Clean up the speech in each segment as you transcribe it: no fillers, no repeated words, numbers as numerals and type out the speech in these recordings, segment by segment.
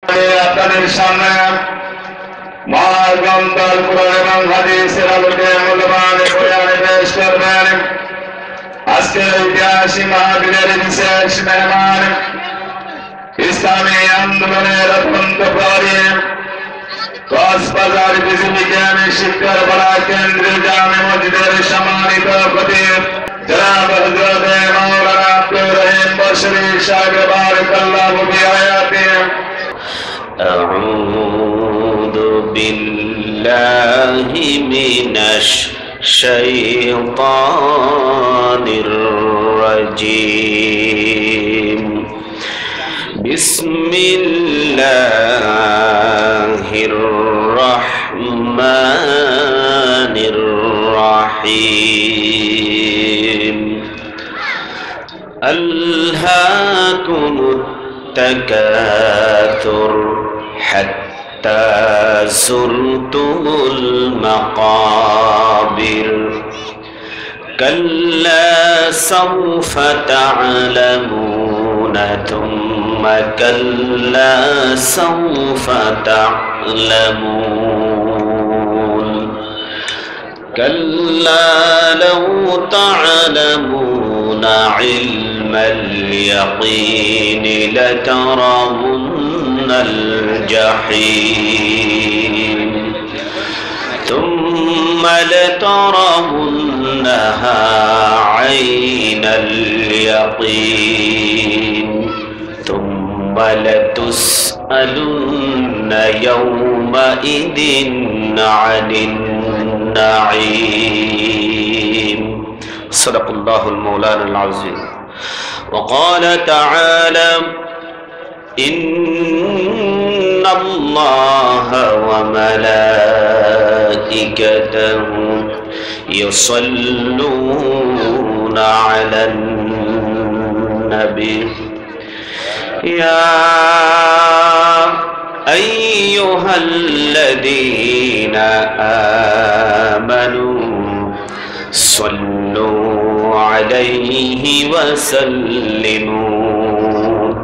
আপনাদের সামনে মহাগ্রন্থ কুরআন এবং হাদিসের আলোকে মূল্যবান বয়ান পেশ করবেন আজকের ঐতিহাসিক মাহফিলের বিশেষ মেহমান ইসলামী আন্দোলনের অত্যন্ত প্রহরী কক্সবাজার বিজিবি ক্যাম্প শিক্ষার বড়া কেন্দ্রীয় জামে মসজিদের সম্মানিত খতিব জনাব হযরত মাওলানা আব্দুর রহিম বশরী সাহেব বারাকাল্লাহু ফি হায়াতিহি। أعوذ بالله من الشيطان الرجيم بسم الله الرحمن الرحيم ألهاكم التكاثر حتى زرتم المقابر كلا سوف تعلمون ثم كلا سوف تعلمون كلا لو تعلمون علم اليقين لترون الجحيم ثم لترونها عين اليقين ثم لتسألن يومئذ عن النعيم. صدق الله المولانا العظيم. وقال تعالى إن الله وملائكته يصلون على النبي يا أيها الذين آمنوا صلوا عليه وسلموا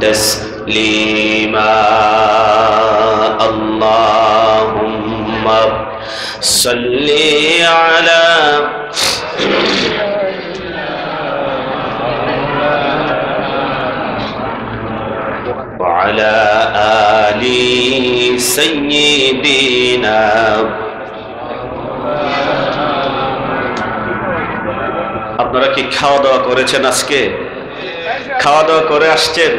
تسليما اللهم صل على وعلى آل سيدنا আপনারা কি খাওয়া দাওয়া করেছেন? আজকে খাওয়া দাওয়া করে আসছেন?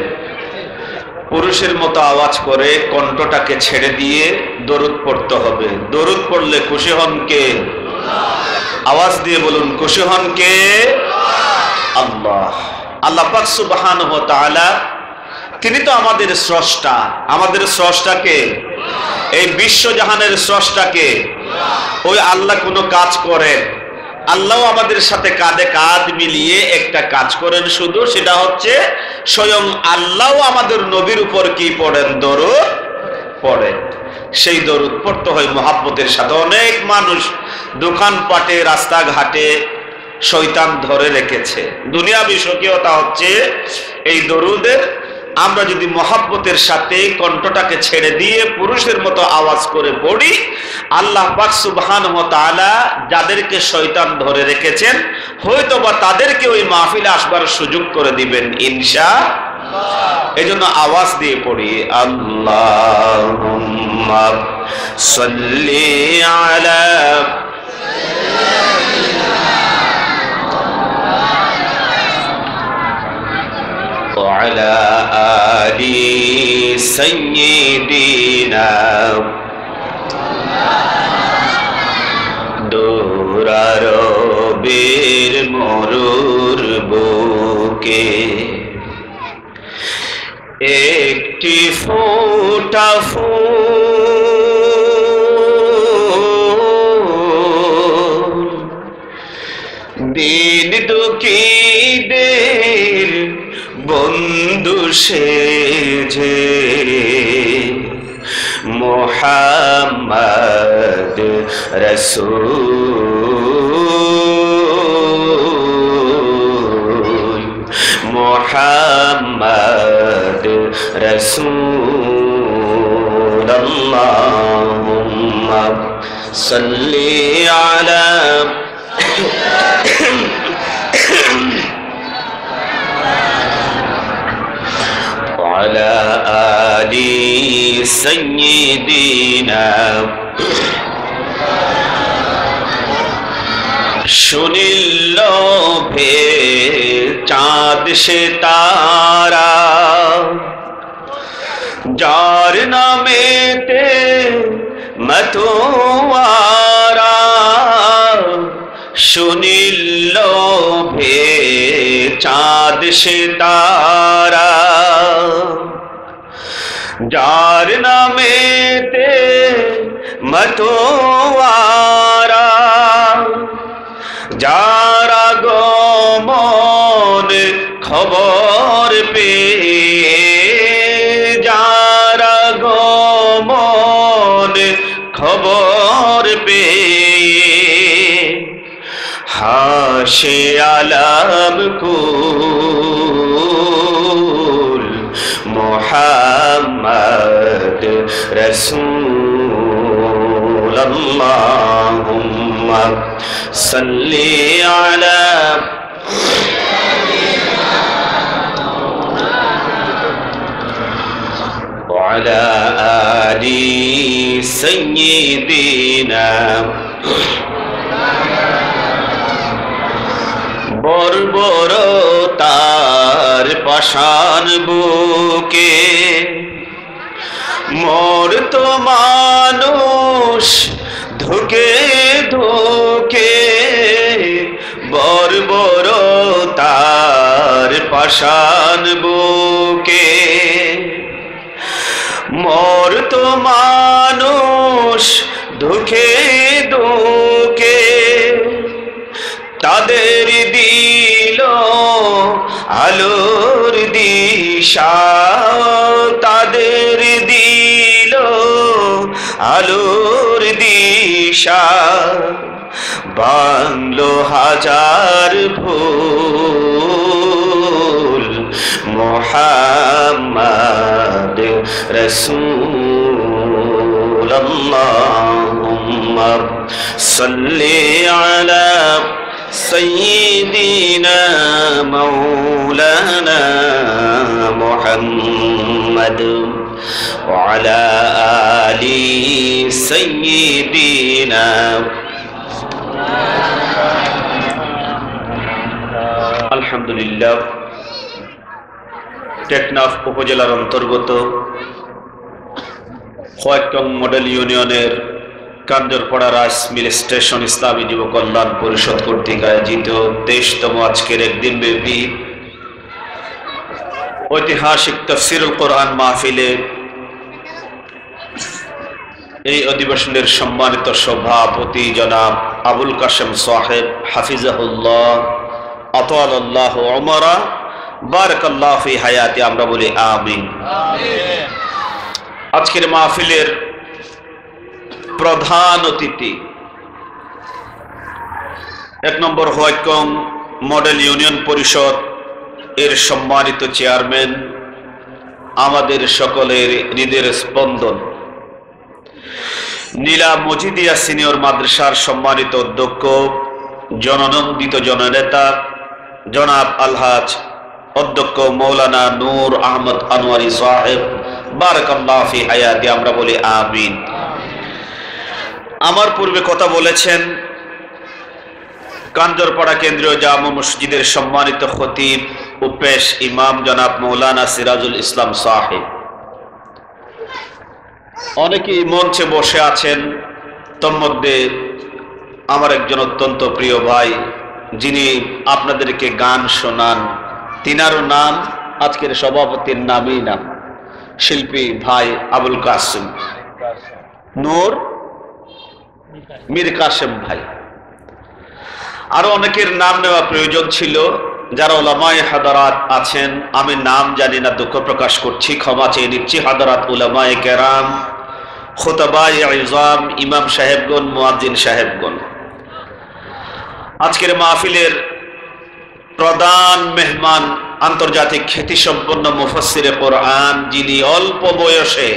পুরুষের মতো আওয়াজ করে কণ্ঠটাকে ছেড়ে দিয়ে দরুদ পড়তে হবে। দরুদ পড়লে খুশি হন কে? আওয়াজ দিয়ে বলুন, খুশি হন কে? আল্লাহ। আল্লাহ পাক সুবহানাহু ওয়া তাআলা তিনি তো আমাদের স্রষ্টা। আমাদের স্রষ্টাকে, এই বিশ্বজাহানের স্রষ্টাকে, ওই আল্লাহ কোনো কাজ করেন, আল্লাহ আমাদের সাথে কাঁধে কাঁধ মিলিয়ে একটা কাজ করেন শুধু, সেটা হচ্ছে স্বয়ং আল্লাহ আমাদের নবীর উপর কি পড়েন? দরুদ পড়েন। সেই দরুদ পড়তে হয় মহাব্বতের সাথে। অনেক মানুষ দোকানপাটে রাস্তাঘাটে শয়তান ধরে রেখেছে। দুনিয়াবি স্বকীয়তা হচ্ছে এই দরুদের আমরা যদি মহাব্বতের সাথে কণ্ঠটাকে ছেড়ে দিয়ে পুরুষের মতো আওয়াজ করে পড়ি, আল্লাহ পাক সুবহানাহু ওয়া তাআলা যাদেরকে শয়তান ধরে রেখেছেন হয়তোবা তাদেরকে ওই মাহফিলে আসবার সুযোগ করে দিবেন ইনশাআল্লাহ। এজন্য আওয়াজ দিয়ে পড়ি, আল্লাহুম্মা সাল্লি আলা وعلى آل سيدنا দুরারবের মরুর বুকে একটি ফোঁটা ফুল দিন দুঃখীদের বন্ধু সেজে মুহাম্মদ রাসূল মুহাম্মদ রাসূল আল্লাহুম্মা সাল্লি আলা وعلى آل سيدنا শুনিল ভে চাঁদ সে তারা যার নামেতে মতোয়ারা শুনিল ভে চাঁদ সে তারা যার নামেতে মতোয়ারা যারা গমন খবর পেয়ে যারা গমন খবর পেয়ে হাসে আলম কুল মুহাম্মদ রাসূল আল্লাহুম্মা সাল্লি আলা وعلى آل سيدنا বর্বরতার পাষাণ বুকে মোর তো মানুষ ধুকে ধুকে বর্বরতার পাষাণ বুকে মোর তো মানুষ ধুকে ধুকে তাদের দিল আলোর দিশা তাদের দিল আলোর দিশা বাংলো হাজার ভুল মুহাম্মদ রাসূল আল্লাহুম্মা সাল্লি আলা سيدنا مولانا محمد وعلى آل سيدنا الحمد لله টেকনাফ উপজেলার অন্তর্গত খোয়াইটং মডেল ইউনিয়নের কাঞ্জরপাড়া রাইস মিল স্টেশন ইসলামী যুব কল্যাণ পরিষদ কর্তৃক আয়োজিত 23তম আজকের একদিন ব্যাপী ঐতিহাসিক তাফসীরুল কোরআন মাহফিলে এই অধিবেশনের সম্মানিত সভাপতি জনাব আবুল কাশেম সাহেব হাফিজাহুল্লাহ আতালাল্লাহু উমরা বারাকাল্লাহু ফি হায়াতি আমরা বলি আমিন। আজকের মাহফিলের প্রধান অতিথি 1 নম্বর খোয়াইটং মডেল ইউনিয়ন পরিষদ এর সম্মানিত চেয়ারম্যান, আমাদের সকলের হৃদয়ের স্পন্দন, নীলা মজিদিয়া সিনিয়র মাদ্রাসার সম্মানিত অধ্যক্ষ, জননন্দিত জননেতা জনাব আলহাজ অধ্যক্ষ মৌলানা নূর আহমদ আনোয়ারি সাহেব বারাকাল্লাহু ফি হায়াতি আমরা বলি আমিন। আমার পূর্বে কথা বলেছেন কাঞ্জরপাড়া কেন্দ্রীয় জামে মসজিদের সম্মানিত খতিব ও পেশ ইমাম জনাব মৌলানা সিরাজুল ইসলাম সাহেব। অনেকেই মঞ্চে বসে আছেন, তন্মধ্যে আমার একজন অত্যন্ত প্রিয় ভাই যিনি আপনাদেরকে গান শোনান, তিনারও নাম আজকের সভাপতির নামই নাম, শিল্পী ভাই আবুল কাসেম নূর মীর কাসেম ভাই। আরো অনেকের নাম নেওয়া প্রয়োজন ছিল, যারা উলামায়ে হাদারাত আছেন, আমি নাম জানি না, দুঃখ প্রকাশ করছি, ক্ষমা চেয়ে নিচ্ছি। হাদারাত উলামায়ে কেরাম, খুতবায়ে ইজাম, ইমাম সাহেবগণ, মুয়াজ্জিন সাহেবগণ। আজকের মাহফিলের প্রধান মেহমান আন্তর্জাতিক খ্যাতিসম্পন্ন মুফাসসিরে কোরআন, যিনি অল্প বয়সে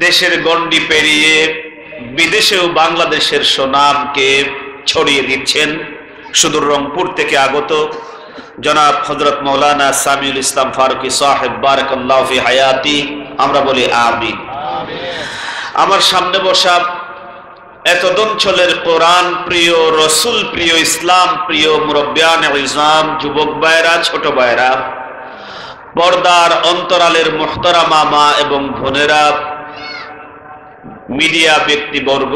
দেশের গণ্ডি পেরিয়ে বিদেশেও বাংলাদেশের সুনামকে ছড়িয়ে দিচ্ছেন সুদূর রংপুর থেকে আগত জনাব হযরত মাওলানা সামিউল ইসলাম ফারুকী সাহেব বারাকাল্লাহু ফি হায়াতি। আমরা বলি আমিন। আমার সামনে বসা এতদ অঞ্চলের কোরআন প্রিয়, রসুল প্রিয়, ইসলাম প্রিয় মুরব্বিয়ান ইসলাম, যুবক ভাইরা, ছোট ভাইরা, পর্দার অন্তরালের মুহতারামা মা এবং বোনেরা, মিডিয়া ব্যক্তিবর্গ,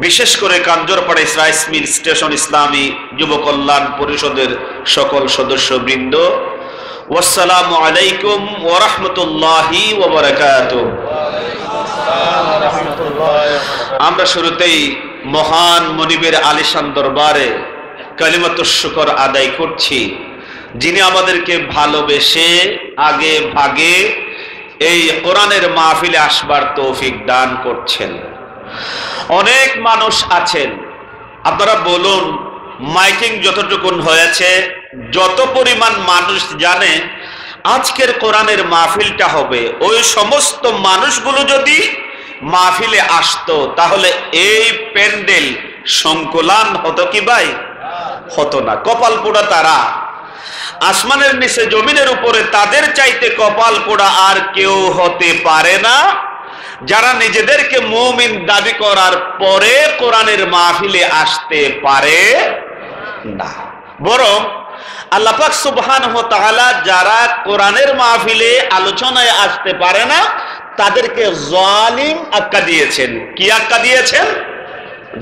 বিশেষ করে কাঞ্জরপাড়া ইসরাইল স্টেশন ইসলামী যুব কল্যাণ পরিষদের সকল সদস্যবৃন্দ, আসসালামু আলাইকুম ওয়া রাহমাতুল্লাহি ওয়া বারাকাতুহু। আমরা শুরুতেই মহান মনিবের আলিশান দরবারে কালিমাতুশ শুকর আদায় করছি, যিনি আমাদেরকে ভালোবেসে আগে ভাগে এই কোরআনের মাহফিলে আসবার তৌফিক দান করছেন। অনেক মানুষ আছেন, আপনারা বলুন মাইকিং যতটুকুন হয়েছে, যত পরিমাণ মানুষ জানে আজকের কোরআনের মাহফিলটা হবে, ওই সমস্ত মানুষগুলো যদি মাহফিলে আসতো তাহলে এই প্যান্ডেল সংকুলান হতো কি ভাই? হতো না। কপাল পোড়া তারা, আসমানের নিচে জমিনের উপরে তাদের চাইতে কপাল পোড়া আর কেউ হতে পারে না, যারা নিজেদেরকে মুমিন দাবি করার পরে কোরআনের মাহফিলে আসতে পারে না। বরং আল্লাহ পাক সুবহানাহু ওয়া তাআলা যারা কোরআনের মাহফিলে আলোচনায় আসতে পারে না তাদেরকে জালিম আখ্যা দিয়েছেন। কি আখ্যা দিয়েছেন?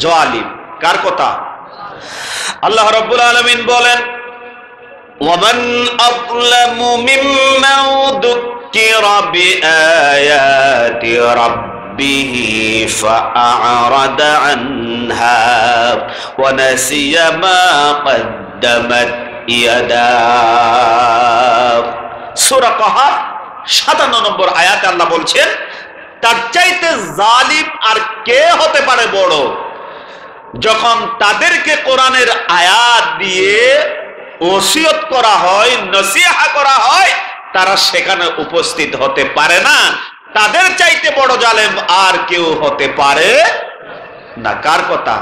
জালিম। কার কথা? আল্লাহ রাব্বুল আলামিন বলেন, ওয়ামান আযলামু মিম্মান যুক্কিরা বিআয়াতি রাব্বিহি ফাআরাদা আনহা ওয়া নাসিয়া মা কদ্দামাত ইয়াদাহু। সূরা কাহফ 57 নম্বর আয়াতে আল্লাহ বলছেন, তার চাইতে জালিম আর কে হতে পারে বড়, যখন তাদেরকে কোরআনের আয়াত দিয়ে ওসিয়ত করা হয়, নসিহা করা হয়, তারা সেখানে উপস্থিত হতে পারে না। তাদের চাইতে বড় জালেম আর কেউ হতে পারে না। কার কথা?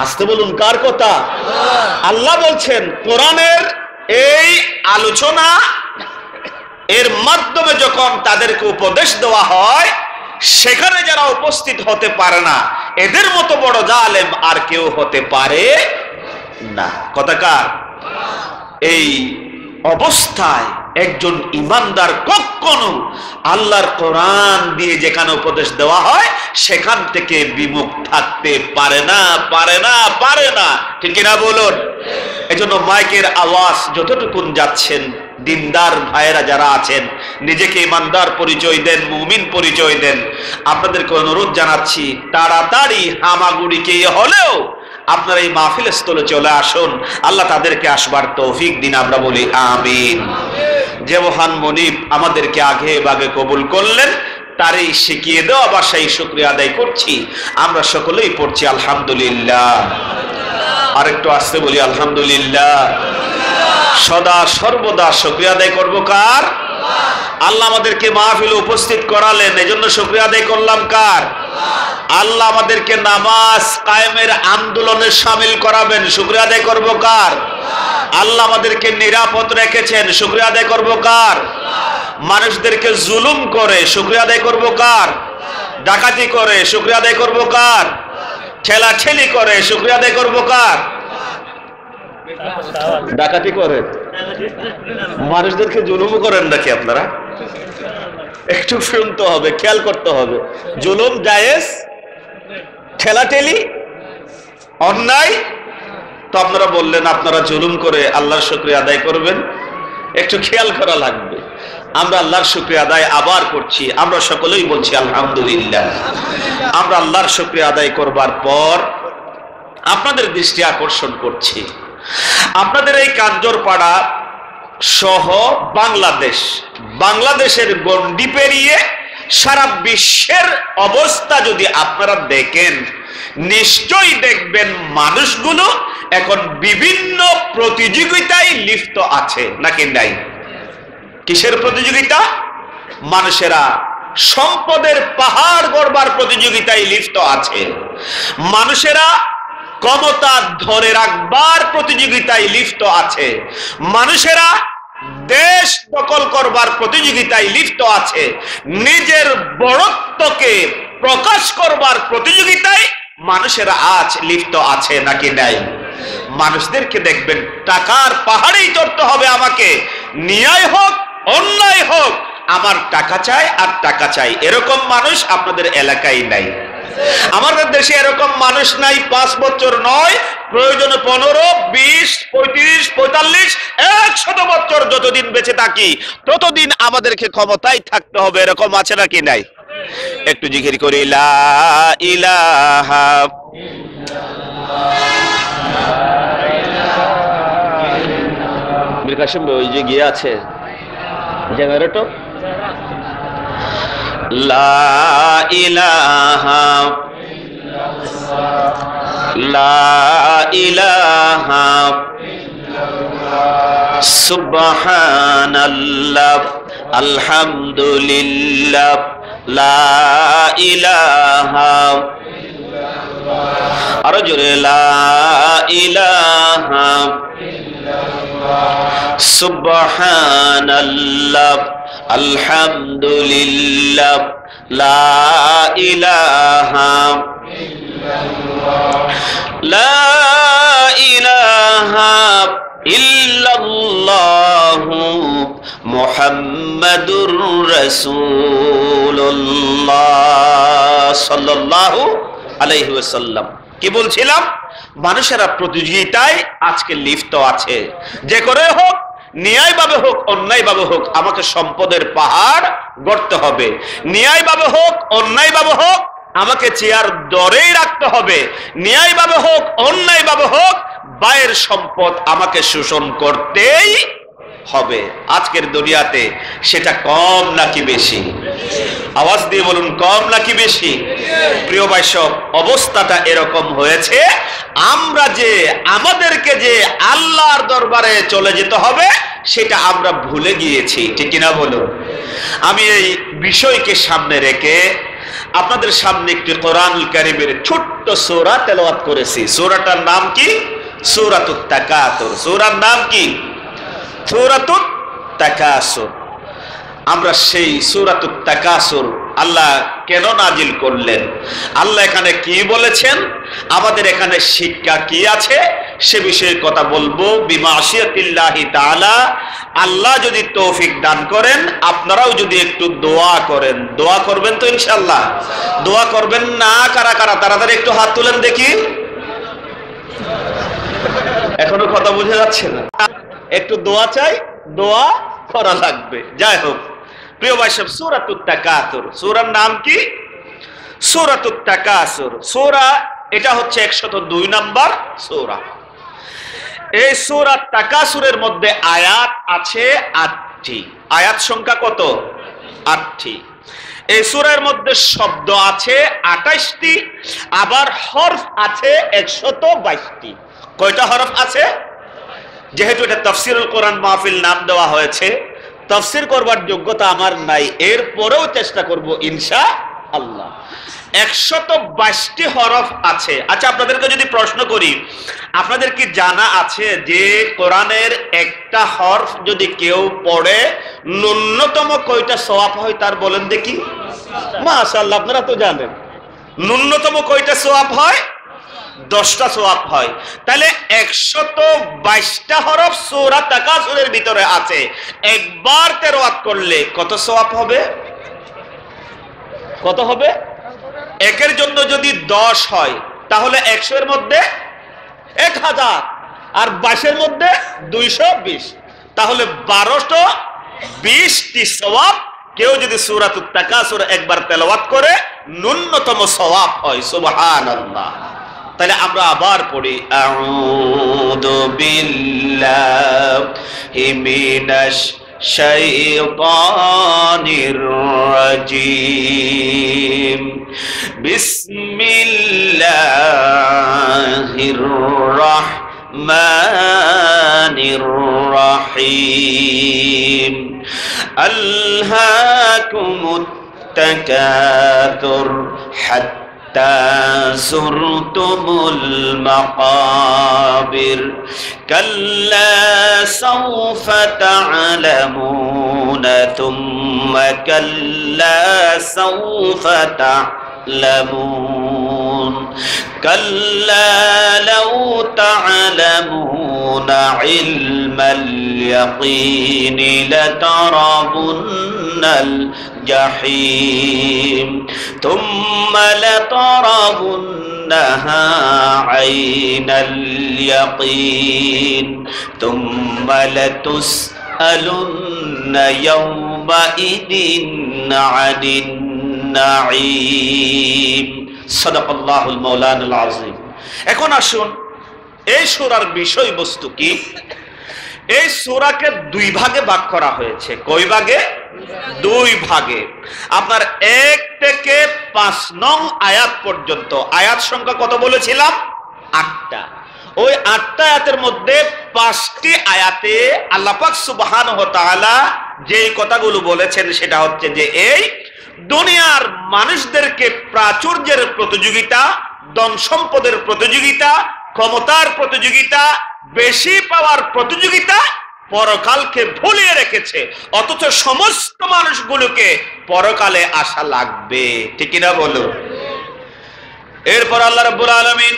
আসতে বলুন, কার কথা? আল্লাহ বলছেন কোরআনের এই আলোচনা এর মাধ্যমে যখন তাদেরকে উপদেশ দেওয়া হয়, সেখানে যারা উপস্থিত হতে পারে না, এদের মতো বড় জালেম আর কেউ হতে পারে না। কথা কার? এই অবস্থায় একজন ইমানদার কখনো আল্লাহর কোরআন দিয়ে যেখানে উপদেশ দেওয়া হয় সেখান থেকে বিমুখ থাকতে পারে না, পারে না, পারে না। ঠিক কিনা বলুন? এজন্য মাইকের আওয়াজ যতটুকুন যাচ্ছেন, দিনদার ভাইয়েরা যারা আছেন নিজেকে ইমানদার পরিচয় দেন, মুমিন পরিচয় দেন। আপনাদেরকে অনুরোধ জানাচ্ছি, তাড়াতাড়ি হামাগুড়িকে হলেও আপনারা এই মাহফিলের স্থলে চলে আসুন। আল্লাহ তাদেরকে আসবার তৌফিক দিন। আমরা বলি আমিন। যে মহান মনিব আমাদেরকে আগে বাগে কবুল করলেন, তারই শিখিয়ে দেওয়া ভাষায় শুকরিয়া আদায় করছি। আমরা সকলেই পড়ছি আলহামদুলিল্লাহ। আরেকটু আসতে বলি আলহামদুলিল্লাহ। সদা সর্বদা শুকরিয়া আদায় করবো কার? আল্লাহ আমাদেরকে মাহফিলে উপস্থিত করালেন, এজন্য শুকরিয়া আদায় করলাম কার? আল্লাহ আমাদেরকে নামাজ কায়েমের আন্দোলনে শামিল করাবেন, শুকরিয়া আদায় করবো কার? আল্লাহ আমাদেরকে নিরাপদ রেখেছেন, শুকরিয়া আদায় করবো কার? মানুষদেরকে জুলুম করে শুকরিয়া আদায় করবো কার? ডাকাতি করে শুকরিয়া আদায় করবো কার? ঠেলাঠেলি করে শুকরিয়া আদায় করবো কার? ডাকাতি করে মানুষদেরকে জুলুম করেন নাকি আপনারা? একটু শুনতে হবে, খেয়াল করতে হবে। জুলুম জায়েজ, ঠেলাঠেলি অন্যায়। তো আপনারা বললেন আপনারা জুলুম করে আল্লাহর শুকরিয়া আদায় করবেন, একটু খেয়াল করা লাগবে। আমরা আল্লাহর শুকরিয়া আদায় আবার করছি, আমরা সকলেই বলছি আলহামদুলিল্লাহ। আমরা আল্লাহর শুকরিয়া আদায় করবার পর আপনাদের দৃষ্টি আকর্ষণ করছি, আপনাদের এই কাঞ্জরপাড়া সহ বাংলাদেশের গণ্ডি পেরিয়ে সারা বিশ্বের অবস্থা যদি আপনারা দেখেন, নিশ্চয়ই দেখবেন মানুষগুলো এখন বিভিন্ন প্রতিযোগিতায় লিপ্ত আছে নাকি নাই? কিসের প্রতিযোগিতা? মানুষেরা সম্পদের পাহাড় গড়বার প্রতিযোগিতায় লিপ্ত আছে, মানুষেরা ক্ষমতা ধরে রাখবার প্রতিযোগিতায় লিপ্ত আছে, মানুষেরা দেশ দখল করবার প্রতিযোগিতায় লিপ্ত আছে, নিজের বড়ত্বকে প্রকাশ করবার প্রতিযোগিতায় মানুষেরা আজ লিপ্ত আছে নাকি নাই? মানুষদেরকে দেখবেন টাকার পাহাড়েই চড়তে হবে আমাকে, ন্যায় হোক অন্যায় হোক আমার টাকা চাই আর টাকা চাই, এরকম মানুষ আপনাদের এলাকায় নাই। আমাদের দেশে এরকম মানুষ নাই। 5 বছর নয়, প্রয়োজনে 15, 20, 35, 45, 100 বছর যতদিন বেঁচে থাকি ততদিন আমাদেরকে ক্ষমতায় থাকতে হবে, এরকম আছে নাকি নাই? একটু জিকির করি লা ইলাহা মীর কাসেম ওই যে গিয়ে আছে জেনারেটর, লা ইলাহা লা ইলাহা সুবহানাল্লাহ আলহামদুলিল্লাহ লা ইলাহা, আরো জোরে লা ইলাহা সুবহানাল্লাহ আলহামদুলিল্লাহ লা ইলাহা লা ইলাহা ইল্লাল্লাহু মুহাম্মাদুর রাসূলুল্লাহ সাল্লাল্লাহু আলাইহি ওয়াসাল্লাম। কি বলছিলাম? মানুষেরা প্রতিযোগিতায় আজকে লিপ্ত আছে। যে করে হোক, ন্যায়ভাবে হোক অন্যায়ভাবে হোক, আমাকে সম্পদের পাহাড় গড়তে হবে। ন্যায়ভাবে হোক অন্যায়ভাবে হোক আমাকে চেয়ার দরেই রাখতে হবে। ন্যায়ভাবে হোক অন্যায়ভাবে হোক ভাইয়ের সম্পদ আমাকে শোষণ করতেই হবে। আজকের দুনিয়াতে সেটা কম নাকি বেশি? আওয়াজ দিয়ে বলুন, কম নাকি বেশি? প্রিয় ভাই সব, অবস্থাটা এরকম হয়েছে, আমরা যে আমাদেরকে যে আল্লাহর দরবারে চলে যেতে হবে সেটা আমরা ভুলে গিয়েছি, ঠিক কিনা বলুন? আমি এই বিষয়কে সামনে রেখে আপনাদের সামনে একটি কোরআনুল কারীমের ছোট্ট সূরা তেলাওয়াত করেছি। সূরাটার নাম কি? সূরাতুত তাকাসুর। সূরার নাম কি? সূরাতুত তাকাসুর। আমরা সেই সূরাতুত তাকাসুর আল্লাহ কেন নাজিল করলেন, আল্লাহ এখানে কি বলেছেন, আমাদের এখানে শিক্ষা কি আছে সে বিষয়ে কথা বলবো বিমাশিয়াতিল্লাহি তাআলা। আল্লাহ যদি তৌফিক দান করেন, আপনারাও যদি একটু দোয়া করেন, দোয়া করবেন তো ইনশাআল্লাহ? দোয়া করবেন না কারা কারা? তাড়াতাড়ি একটু হাত তুলেন দেখি। এখনো কথা বুঝে যাচ্ছে না? একটু দোয়া চাই, দোয়া করা লাগবে। যাই হোক প্রিয় ভাই সব, সূরাতুত তাকাসুর, সূরার নাম কি? সূরাতুত তাকাসুর। সূরা এটা হচ্ছে 102 নম্বর সূরা। এই সূরা তাকাসুরের মধ্যে আয়াত আছে 8টি। আয়াত সংখ্যা কত? 8টি। এই সূরার মধ্যে শব্দ আছে 28টি, আবার হরফ আছে 122টি। কয়টা হরফ আছে? যেহেতু এটা তাফসীরুল কোরআন মাহফিল নাম দেওয়া হয়েছে, তাফসীর করবার যোগ্যতা আমার নাই, এরপরেও চেষ্টা করব ইনশাআল্লাহ। 122টি হরফ আছে। আচ্ছা, আপনাদেরকে যদি প্রশ্ন করি, আপনাদের কি জানা আছে যে কোরআনের একটা হরফ যদি কেউ পড়ে ন্যূনতম কয়টা সওয়াব হয় তার বলেন দেখি? মাশাআল্লাহ, আপনারা তো জানেন। ন্যূনতম কয়টা সওয়াব হয়? 10টা সওয়াব হয়। তাহলে 122টা হরফ সূরা তাকাসুরের ভিতরে আছে। একবার তেলাওয়াত করলে কত সওয়াব হবে? কত হবে? একের জন্য যদি 10 হয় তাহলে 100 এর মধ্যে 1000, আর 22 এর মধ্যে 220, তাহলে 1220টি সওয়াব কেউ যদি সূরাতুত তাকাসুর একবার তেলাওয়াত করে ন্যূনতম সওয়াব হয়। সুবহানাল্লাহ। তাহলে আমরা আবার পড়ি, আউযু বিল্লাহি মিনাশ শাইতানির রাজীম, বিসমিল্লাহির রাহমানির রাহিম, আলহাকুমুত التكاثر حتى زرتم المقابر كلا سوف تعلمون ثم كلا سوف تعلمون كلا لو تعلمون علم اليقين لترون الجحيم ثم لترونها عين اليقين ثم لتسألن يومئذ عن النعيم সাদাকাল্লাহুল মাওলানাল আযীম। এখন আসুন এই সূরার বিষয়বস্তু কি। এই সূরাকে দুই ভাগে ভাগ করা হয়েছে। কয় ভাগে? দুই ভাগে। আপনার 1 থেকে 5 নং আয়াত পর্যন্ত। আয়াত সংখ্যা কত বলেছিলাম? 8টা। ওই 8টা আয়াতের মধ্যে 5টি আয়াতে আল্লাহ পাক সুবহানাহু ওয়া তাআলা যেই কথাগুলো বলেছেন সেটা হচ্ছে যে এই দুনিয়ার মানুষদেরকে প্রাচুর্যের প্রতিযোগিতা, ধন সম্পদের প্রতিযোগিতা, ক্ষমতার প্রতিযোগিতা, বেশি পাওয়ার প্রতিযোগিতা পরকালকে ভুলিয়ে রেখেছে, অথচ সমস্ত মানুষগুলোকে পরকালে আশা লাগবে। ঠিক না বলো? এরপর আল্লাহ রাব্বুল আলামিন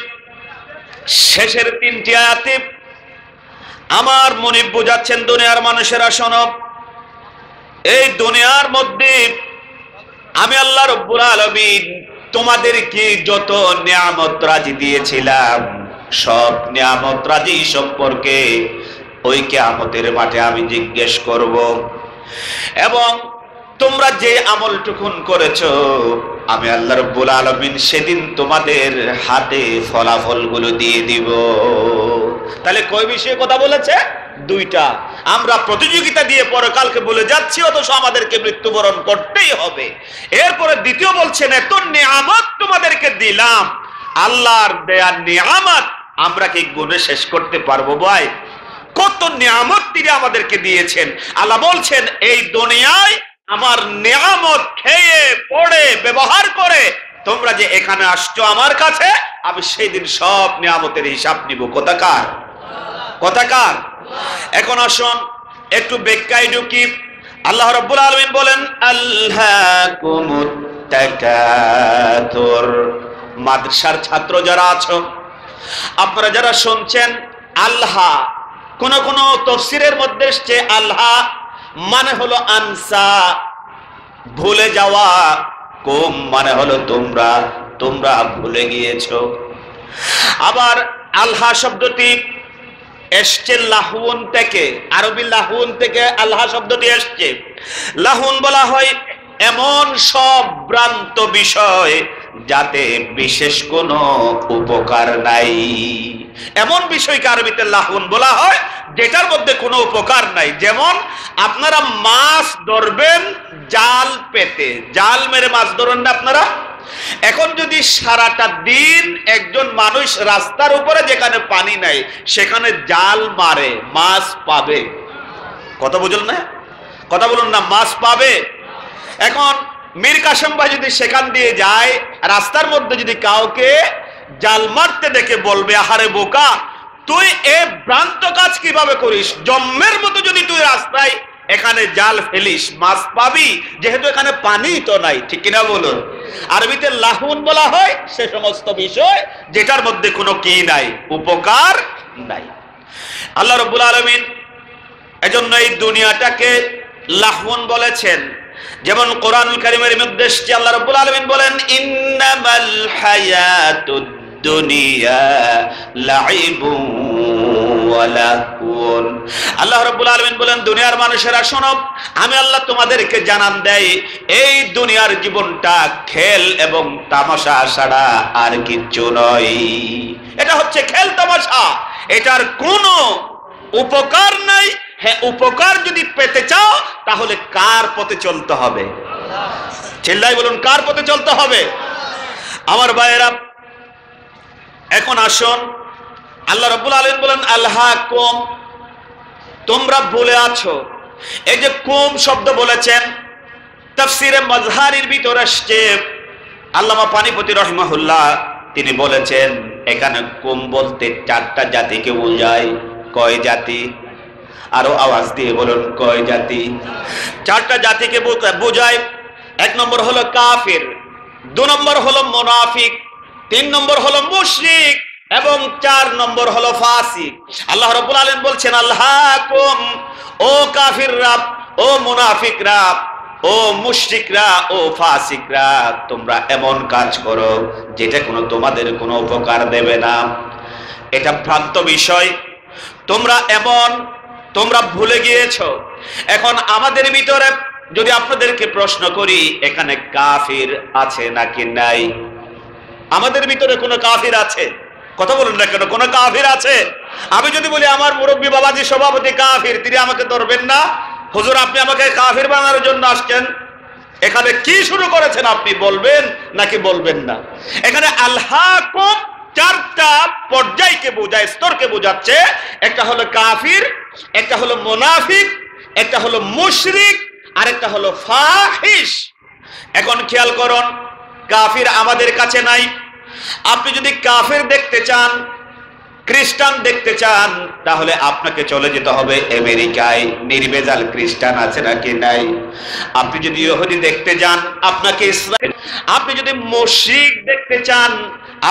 শেষের 3টি আয়াতে আমার মুনিব বোঝাচ্ছেন, দুনিয়ার মানুষেরা শোনো, এই দুনিয়ার মধ্যে আমি আল্লাহ রাব্বুল আলামিন তোমাদেরকে যত নিয়ামত রাজি দিয়েছিলাম সব নিয়ামত রাজি সম্পর্কে ওই কিয়ামতের মাঠে আমি জিজ্ঞেস করব, এবং তোমরা যে আমলটুকুন করেছো আমি আল্লাহ রাব্বুল আলামিন সেদিন তোমাদের হাতে ফলাফলগুলো দিয়ে দিব। তাহলে কয় বিষয়ে কথা বলেছে? 2টা। আমরা প্রতিযোগিতা দিয়ে পরকালকে বলে যাচ্ছি, অথচ আমাদেরকে মৃত্যুবরণ করতেই হবে। এরপরে দ্বিতীয় বলছেন, এত নিয়ামত তোমাদেরকে দিলাম, আল্লাহর দেয়া নিয়ামত আমরা কি গুণে শেষ করতে পারবো? ভাই, কত নিয়ামত তিনি আমাদেরকে দিয়েছেন। আল্লাহ বলছেন, এই দুনিয়ায় আমার নিয়ামত খেয়ে পড়ে ব্যবহার করে তোমরা যে এখানে আসছো আমার কাছে, আমি সেই দিন সব নিয়ামতের হিসাব নিব। কথাকার? কথাকার? এখন আসুন একটু ব্যাখ্যায় ঢুকি। আল্লাহ রাব্বুল আলামিন বলেন, আল্লাকুমুত তাকাতুর। মাদ্রাসার ছাত্র যারা আছো, আপনারা যারা শুনছেন, আল্লাহ কোন কোন তাফসীরের মধ্যে এসেছে আল্লাহ মানে হলো আনসা, ভুলে যাওয়া। কুম মানে হলো তোমরা, তোমরা ভুলে গিয়েছো। আবার আল্লাহ শব্দটি এসছে লাহুন থেকে, আরবি লাহুন থেকে আল্লাহ শব্দটি এসছে। লাহুন বলা হয় এমন সব ভ্রান্ত বিষয় যাতে বিশেষ কোনো উপকার নাই। এমন বিষয়কে আরবিতে লাহুন বলা হয় যেটার মধ্যে কোনো উপকার নাই। যেমন আপনারা মাছ ধরবেন জাল পেতে, জাল মেরে মাছ ধরেন না আপনারা। এখন যদি সারাটা দিন একজন মানুষ রাস্তার উপরে যেখানে পানি নাই সেখানে জাল মারে, মাছ পাবে? কথা বুঝলেন না? কথা বলুন না, মাছ পাবে? এখন মীর কাসেম ভাই যদি সেখান দিয়ে যায়, রাস্তার মধ্যে যদি কাউকে জাল মারতে দেখে বলবে, আহারে বোকা, তুই এ ভ্রান্ত কাজ কিভাবে করিস? জম্মের মতো যদি তুই রাস্তায় এখানে জাল ফেলিস, মাছ পাবি, যেহেতু এখানে পানি তো নাই। ঠিক কিনা বলুন? আরবিতে লাহুন বলা হয় সে সমস্ত বিষয় যেটার মধ্যে কোনো কি নাই, উপকার নাই। আল্লাহ রাব্বুল আলামিন এজন্য এই দুনিয়াটাকে লাহুন বলেছেন। যেমন কোরআনুল কারীমের মধ্যে এসেছে, আল্লাহ রাব্বুল আলামিন বলেন, ইন্নামাল হায়াতুদ দুনিয়া লাইবুন ওয়া লাহউন। আল্লাহ রাব্বুল আলামিন বলেন, দুনিয়ার মানুষেরা শোনো, আমি আল্লাহ তোমাদেরকে জানান দেই, এই দুনিয়ার জীবনটা খেল এবং তামাশা ছাড়া আর কিচ্ছু নয়। এটা হচ্ছে খেল তামাশা, এটার কোনো উপকার নাই। হ্যাঁ, উপকার যদি পেতে চাও তাহলে কার পথে চলতে হবে? চিল্লাই বলুন, কার পথে চলতে হবে? আমার ভাইয়েরা, এখন আসুন, আল্লাহ রাব্বুল আলামিন বলেন, আল্লাহকুম, তোমরা ভুলে আছো। এই যে কুম শব্দ বলেছেন, তাফসিরে মাজহারির ভিতর আসছে, আল্লামা পানিপতি রহিমাহুল্লাহ তিনি বলেছেন এখানে কুম বলতে 4টা জাতিকে বোঝায়। কয় জাতি? আরো আওয়াজ দিয়ে বলুন, কয় জাতি? 4টা জাতিকে বোঝায়। 1 নম্বর হলো কাফির, 2 নম্বর হলো মুনাফিক, 3 নম্বর হলো মুশরিক এবং 4 নম্বর হলো ফাসিক। আল্লাহ রাব্বুল আলামিন বলছেন আল্লাহকুম, ও কাফিররা, ও মুনাফিকরা, ও মুশরিকরা, ও ফাসিকরা, তোমরা এমন কাজ করো যেটা তোমাদের কোনো উপকার দেবে না। এটা ভ্রান্ত বিষয়। তোমরা ভুলে গিয়েছো। এখন আমাদের ভিতরে যদি আপনাদেরকে প্রশ্ন করি এখানে কাফির আছে নাকি নাই? আমাদের ভিতরে কোনো কাফির আছে? কথা বলুন না কেন, কোনো কাফির আছে? আমি যদি বলি আমার মুরব্বী বাবাজি সভাপতি কাফির, তিনি আমাকে ধরবেন না? হুজুর আপনি আমাকে কাফির বানানোর জন্য আসছেন, এখানে কি শুরু করেছেন আপনি বলবেন নাকি বলবেন না? এখানে আল্লাহকুম 4টা পর্যায়কে বোঝায়, স্তরকে বোঝাচ্ছে। একটা হলো কাফির, একটা হলো মুনাফিক, একটা হলো মুশরিক, আর একটা হলো ফাহিশ। এখন খেয়াল করুন, কাফির আমাদের কাছে নাই। আপনি যদি কাফির দেখতে চান, খ্রিস্টান দেখতে চান, তাহলে আপনাকে চলে যেতে হবে আমেরিকায়। নির্ভেজাল খ্রিস্টান আছে নাকি নাই? আপনি যদি ইহুদি দেখতে যান, আপনাকে ইসরায়েল। আপনি যদি মুশরিক দেখতে চান,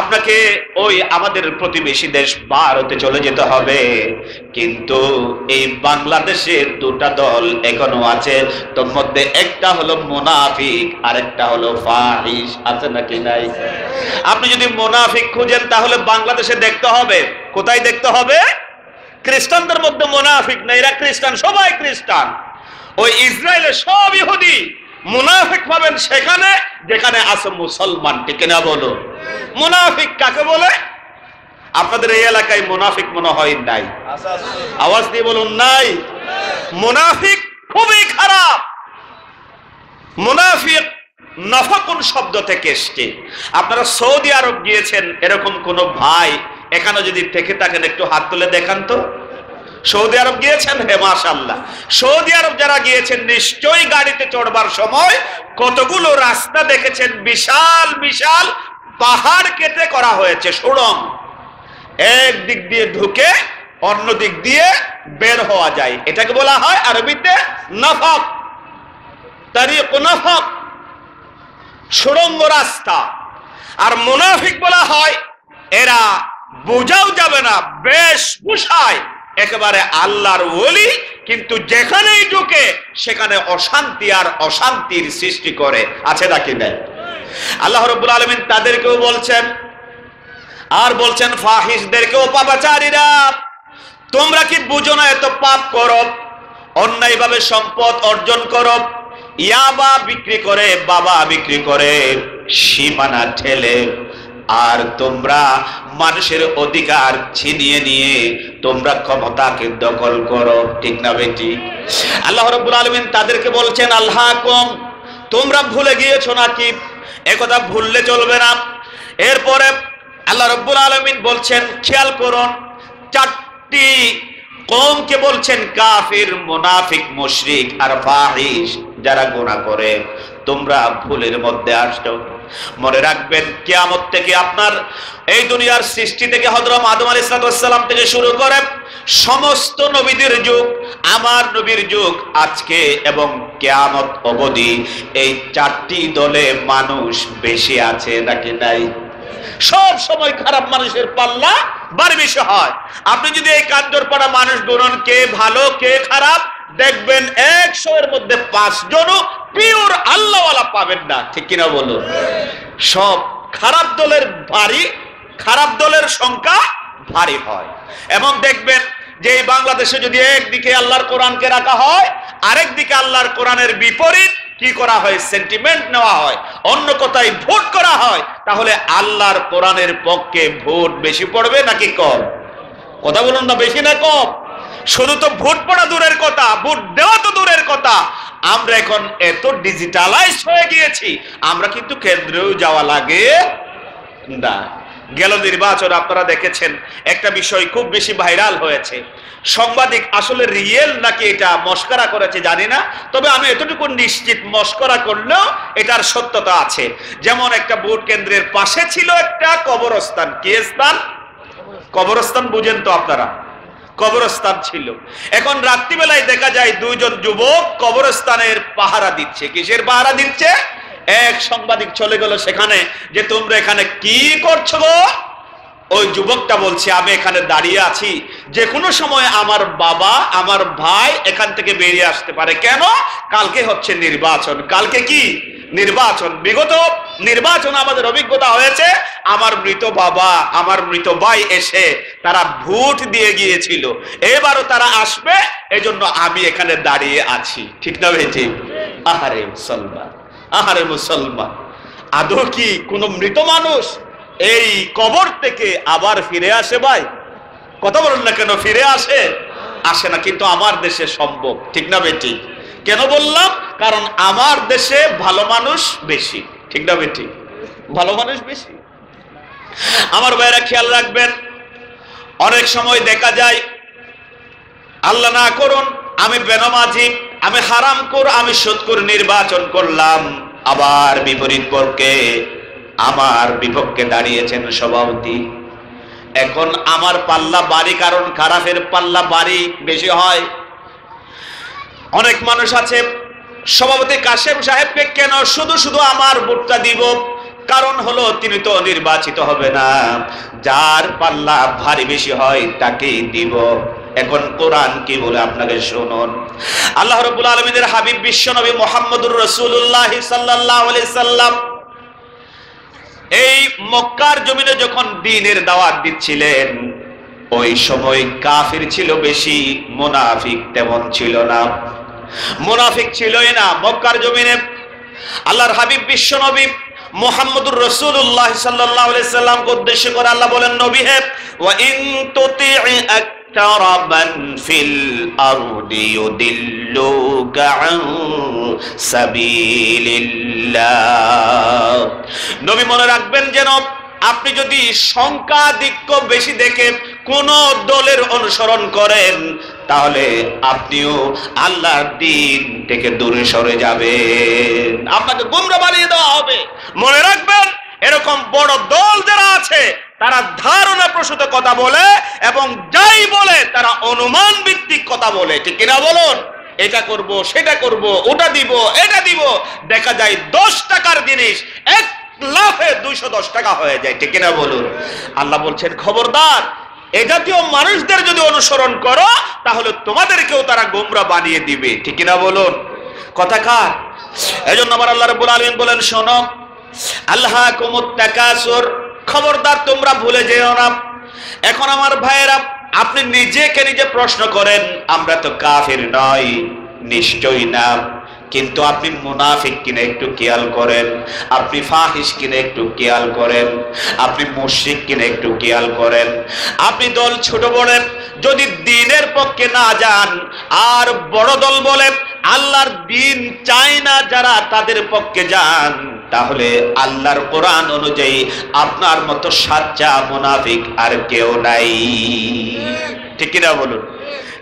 আপনাকে ওই আমাদের প্রতিবেশী দেশ ভারতে চলে যেতে হবে। কিন্তু এই বাংলাদেশে 2টা দল এখনো আছে, তোর মধ্যে একটা হলো মুনাফিক আর একটা হলো ফাহিশ। আছে নাকি নাই? আপনি যদি মুনাফিক খুঁজেন তাহলে বাংলাদেশে দেখতে হবে। কোথায় দেখতে হবে? খ্রিস্টানদের মধ্যে মুনাফিক নেই, এরা খ্রিস্টান, সবাই খ্রিস্টান। ওই ইসরায়েলের সব ইহুদি। মুনাফিক পাবেন সেখানে যেখানে আছে মুসলমান। ঠিক না বলো? মুনাফিক কাকে বলে? আপনাদের এই এলাকায় মুনাফিক মনে হয় নাই? আওয়াজ দিয়ে বলুন, নাই। মুনাফিক খুবই খারাপ। মুনাফিক নাফাকুন শব্দ থেকে এসেছে। আপনারা সৌদি আরব গিয়েছেন, এরকম কোন ভাই এখানে যদি থেকে থাকেন একটু হাত তুলে দেখান তো। সৌদি আরব গিয়েছেন? হে মাশাআল্লাহ। সৌদি আরব যারা গিয়েছেন নিশ্চয়ই গাড়িতে চড়বার সময় কতগুলো রাস্তা দেখেছেন, বিশাল বিশাল পাহাড় কেটে করা হয়েছে সুড়ঙ্গ। এক দিক দিয়ে ঢুকে অন্য দিক দিয়ে বের হওয়া যায়। এটাকে বলা হয় আরবিতে নাফাক, তারিক নাফাক, সুড়ঙ্গ রাস্তা। আর মুনাফিক বলা হয় এরা বোঝাও যাবে না, বেশ ভূষায় একেবারে আল্লাহর ওলি, কিন্তু যেখানেই ঢুকে সেখানে অশান্তি আর অশান্তির সৃষ্টি করে। আছে নাকি নাই? আল্লাহ রাব্বুল আলামিন তাদেরকেও বলছেন, আর বলছেন ফাহিশদেরকেও, পাপাচারীরা তোমরা কি বুঝো না এত পাপ করো, অন্যায়ভাবে সম্পদ অর্জন করো, ইয়াবা বিক্রি করে, বাবা বিক্রি করে, সীমানা ঠেলে, আর তোমরা মানুষের অধিকার ছিনিয়ে নিয়ে তোমরা ক্ষমতাকে দখল করো। ঠিক না বেটি? আল্লাহ রাব্বুল আলামিন তাদেরকে বলছেন আল্লাহকুম, তোমরা ভুলে গিয়েছো নাকি? একথা ভুললে চলবে না। এরপরে আল্লাহ রাব্বুল আলামিন বলছেন, খেয়াল করুন, 4টি কওমকে বলছেন কাফির, মুনাফিক, মুশরিক আর ফাহিশ, যারা গুনাহ করে। তোমরা ভুলের মধ্যে আসছো। মনে রাখবেন কিয়ামত থেকে আপনার এই দুনিয়ার সৃষ্টি থেকে হযরত আদম আলাইহিস সালাম থেকে শুরু করে সমস্ত নবীদের যুগ, আমার নবীর যুগ, আজকে এবং কিয়ামত অবধি এই 4টি দলে মানুষ বেশি আছে নাকি নাই? সব সময় খারাপ মানুষের পাল্লা বাড়ি বেশি হয়। আপনি যদি এই কান্দর পড়া মানুষ গুণন কে ভালো কে খারাপ, দেখবেন 100 এর মধ্যে 5 জনও পিওর আল্লাহওয়ালা পাবেন না। ঠিক কিনা বলুন? সব খারাপ দলের ভারী, খারাপ দলের সংখ্যা ভারী হয়। এবং দেখবেন যে এই বাংলাদেশে যদি একদিকে আল্লাহর কোরআনকে রাখা হয়, আরেক দিকে আল্লাহর কোরআনের বিপরীত কি করা হয়, সেন্টিমেন্ট নেওয়া হয়, অন্য কথায় ভোট করা হয়, তাহলে আল্লাহর কোরআনের পক্ষে ভোট বেশি পড়বে নাকি কম? কথা বলুন না, বেশি না কম? শুধু তো ভোট পড়া দূরের কথা, ভোট দেওয়া তো দূরের কথা, আমরা এখন এত ডিজিটালাইজ হয়ে গিয়েছি, আমরা কিন্তু কেন্দ্রেও যাওয়া লাগে না। গেল নির্বাচন আপনারা দেখেছেন, একটা বিষয় খুব বেশি ভাইরাল হয়েছে। সাংবাদিক আসলে রিয়েল নাকি এটা মস্করা করেছে জানি না, তবে আমি এতটুকু নিশ্চিত মস্করা করলেও এটার সত্যতা আছে। যেমন একটা ভোট কেন্দ্রের পাশে ছিল একটা কবরস্থান। কি স্থান? কবরস্থান বুঝেন তো আপনারা? কবরস্থান ছিল। এখন রাত্রিবেলায় দেখা যায় দুইজন যুবক কবরস্থানের পাহারা দিচ্ছে। কিসের পাহারা দিচ্ছে? এক সাংবাদিক চলে গেল সেখানে, যে তোমরা এখানে কি করছো গো? ওই যুবকটা বলছে, আমি এখানে দাঁড়িয়ে আছি, যে কোনো সময় আমার বাবা আমার ভাই এখান থেকে বেরিয়ে আসতে পারে। কেন? কালকে হচ্ছে নির্বাচন। কালকে কি নির্বাচন? বিগত নির্বাচন আমাদের অভিজ্ঞতা হয়েছে, আমার মৃত বাবা আমার মৃত ভাই এসে তারা ভোট দিয়ে গিয়েছিল, এবারও তারা আসবে, এজন্য আমি এখানে দাঁড়িয়ে আছি। ঠিক না ভাই? ঠিক। আহারে মুসলমান, আহারে মুসলমান, আদৌ কি কোন মৃত মানুষ এই কবর থেকে আবার ফিরে আসে? ভাই কথা বলুন না কেন? ফিরে আসে? আসে না। কিন্তু আমার দেশে সম্ভব। ঠিক না বেটি? কেন বললাম? কারণ আমার দেশে ভালো মানুষ বেশি। ঠিক না বেটি? ভালো মানুষ বেশি। আমার ভাইরা খেয়াল রাখবেন, অনেক সময় দেখা যায়, আল্লাহ না করুন, আমি বেনামাজি, আমি হারামখোর, আমি সুদখোর নির্বাচন করলাম, আবার বিপরীত পক্ষে আমার বিপক্ষে দাঁড়িয়েছেন সভাপতি। এখন আমার পাল্লা বাড়ি, কারণ খারাপের পাল্লা বাড়ি বেশি হয়। অনেক মানুষ আছে, সভাপতি কাশেম সাহেবকে কেন শুধু শুধু আমার ভোটটা দিব? কারণ হলো তিনি তো নির্বাচিত হবে না, যার পাল্লা ভারী বেশি হয় তাকেই দিব। এখন কোরআন কি বলে আপনাকে শুনুন। আল্লাহ রাব্বুল আলামিনের হাবিব বিশ্বনবী মুহাম্মদুর রাসূলুল্লাহ সাল্লাল্লাহু আলাইহি সাল্লাম এই মক্কার জমিনে যখন দ্বীনের দাওয়াত দিচ্ছিলেন, ওই সময় কাফির ছিল বেশি, মুনাফিক তেমন ছিল না। মুনাফিক ছিলই না মক্কার জমিনে। আল্লাহর হাবিব বিশ্বনবী মুহাম্মদুর রাসূলুল্লাহ সাল্লাল্লাহু আলাইহি সাল্লামকে উদ্দেশ্য করে আল্লাহ বলেন, নবী হে, ওয়া ইন তুতি'i আকতারা মান ফিল আরদি ইউদিল্লুকা আন সাবিলিল্লাহ। নবী মনে রাখবেন, যেন আপনি যদি সংখ্যাধিক্য বেশি দেখে কোন দলের অনুসরণ করেন, তাহলে আপনিও আল্লাহর দ্বীন থেকে দূরে সরে যাবেন, আপনাকে গোমরাহ বানিয়ে দেওয়া হবে। মনে রাখবেন, এরকম বড় দল যারা আছে তারা ধারণা প্রসূত কথা বলে, এবং যাই বলে তারা অনুমান ভিত্তিক কথা বলে। ঠিক কিনা বলুন? এটা করব, সেটা করব, ওটা দিব, এটা দিব। দেখা যায় 10 টাকার জিনিস এক লাফে 210 টাকা হয়ে যায়। ঠিক কিনা বলুন? আল্লাহ বলছেন, খবরদার, এ জাতীয় মানুষদের যদি অনুসরণ করো তাহলে তোমাদেরকেও তারা গোমরাহ বানিয়ে দিবে। ঠিক কিনা বলুন? কথা কার? এজন্য আমার আল্লাহ রাব্বুল আলামিন বলেন, শোনো, আল্লাহাকুমুত তাকাসুর, খবরদার তোমরা ভুলে যেও না। এখন আমার ভাইয়েরা, আপনি নিজেকে নিজে প্রশ্ন করেন, আমরা তো কাফির নই, নিশ্চয়ই না, কিন্তু আপনি মুনাফিক কিনা একটু খেয়াল করেন, আপনি ফাহিশ কিনা একটু খেয়াল করেন, আপনি মুশরিক কিনা একটু খেয়াল করেন। আপনি দল ছোট বড় যদি দ্বীনের পক্ষে না যান, আর বড় দল বলে আল্লাহর দ্বীন চায় না যারা তাদের পক্ষে যান, তাহলে আল্লাহর কোরআন অনুযায়ী আপনার মতো সাচ্চা মুনাফিক আর কেউ নাই। ঠিক কিনা বলুন?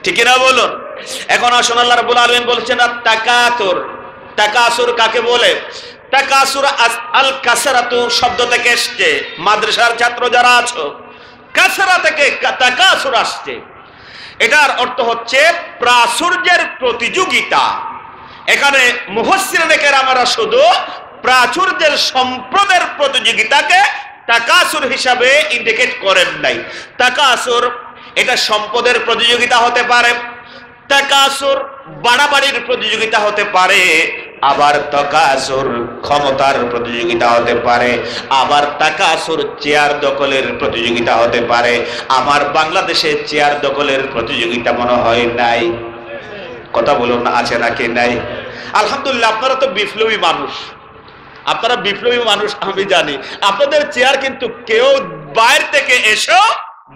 ঠিক কিনা বলুন? এখন আসুন, আল্লাহ রাব্বুল আলামিন বলছেন, তাকাতুর। তাকাসুর কাকে বলে? তাকাসুর আল কাসরাতু শব্দ থেকে এসেছে। মাদ্রাসার ছাত্র যারা আছো, কাসরা থেকে তাকাসুর আসছে। এটার অর্থ হচ্ছে প্রাচুর্যের প্রতিযোগিতা। এখানে মুফাসসিরিনে কেরামরা শুধু প্রাচুর্যের সম্পদের প্রতিযোগিতাকে তাকাসুর হিসাবে ইন্ডিকেট করেন নাই। তাকাসুর এটা সম্পদের প্রতিযোগিতা হতে পারে, তাকাসুর বাড়াবাড়ির প্রতিযোগিতা হতে পারে, আবার তাকাসুর ক্ষমতার প্রতিযোগিতা হতে পারে, আবার তাকাসুর চেয়ার দখলের প্রতিযোগিতা হতে পারে। আমার বাংলাদেশে চেয়ার দখলের প্রতিযোগিতা মনে হয় নাই। কথা বলুন, আছে নাকি নাই? আলহামদুলিল্লাহ, আপনারা তো বিপ্লবী মানুষ, আপনারা বিপ্লবী মানুষ, আমি জানি। আপনাদের চেয়ার কিন্তু কেউ বাইরে থেকে এসেও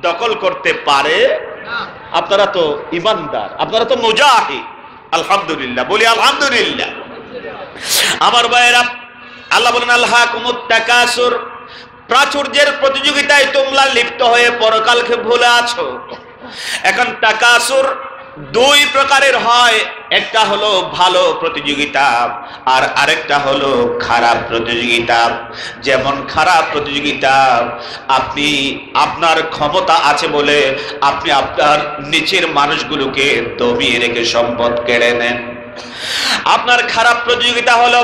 দখল করতে পারে না। আপনারা তো ইমানদার, আপনারা তো মুজাহিদ। আলহামদুলিল্লাহ, বলি আলহামদুলিল্লাহ। আমার ভাইয়েরা, আল্লাহ বলেন, আল্লাহাকুমুত তাকাসুর, প্রাচুর্যের প্রতিযোগিতায় তোমরা লিপ্ত হয়ে পরকালকে ভুলে আছো। এখন তাকাসুর দুই প্রকারের হয়, একটা হলো ভালো প্রতিযোগিতা আর আরেকটা হলো খারাপ প্রতিযোগিতা। যেমন খারাপ প্রতিযোগিতা, আপনি আপনার ক্ষমতা আছে বলে আপনি আপনার নিচের মানুষগুলোকে দমিয়ে রেখে সম্পদ কেড়ে নেন। আপনার খারাপ প্রতিযোগিতা হলো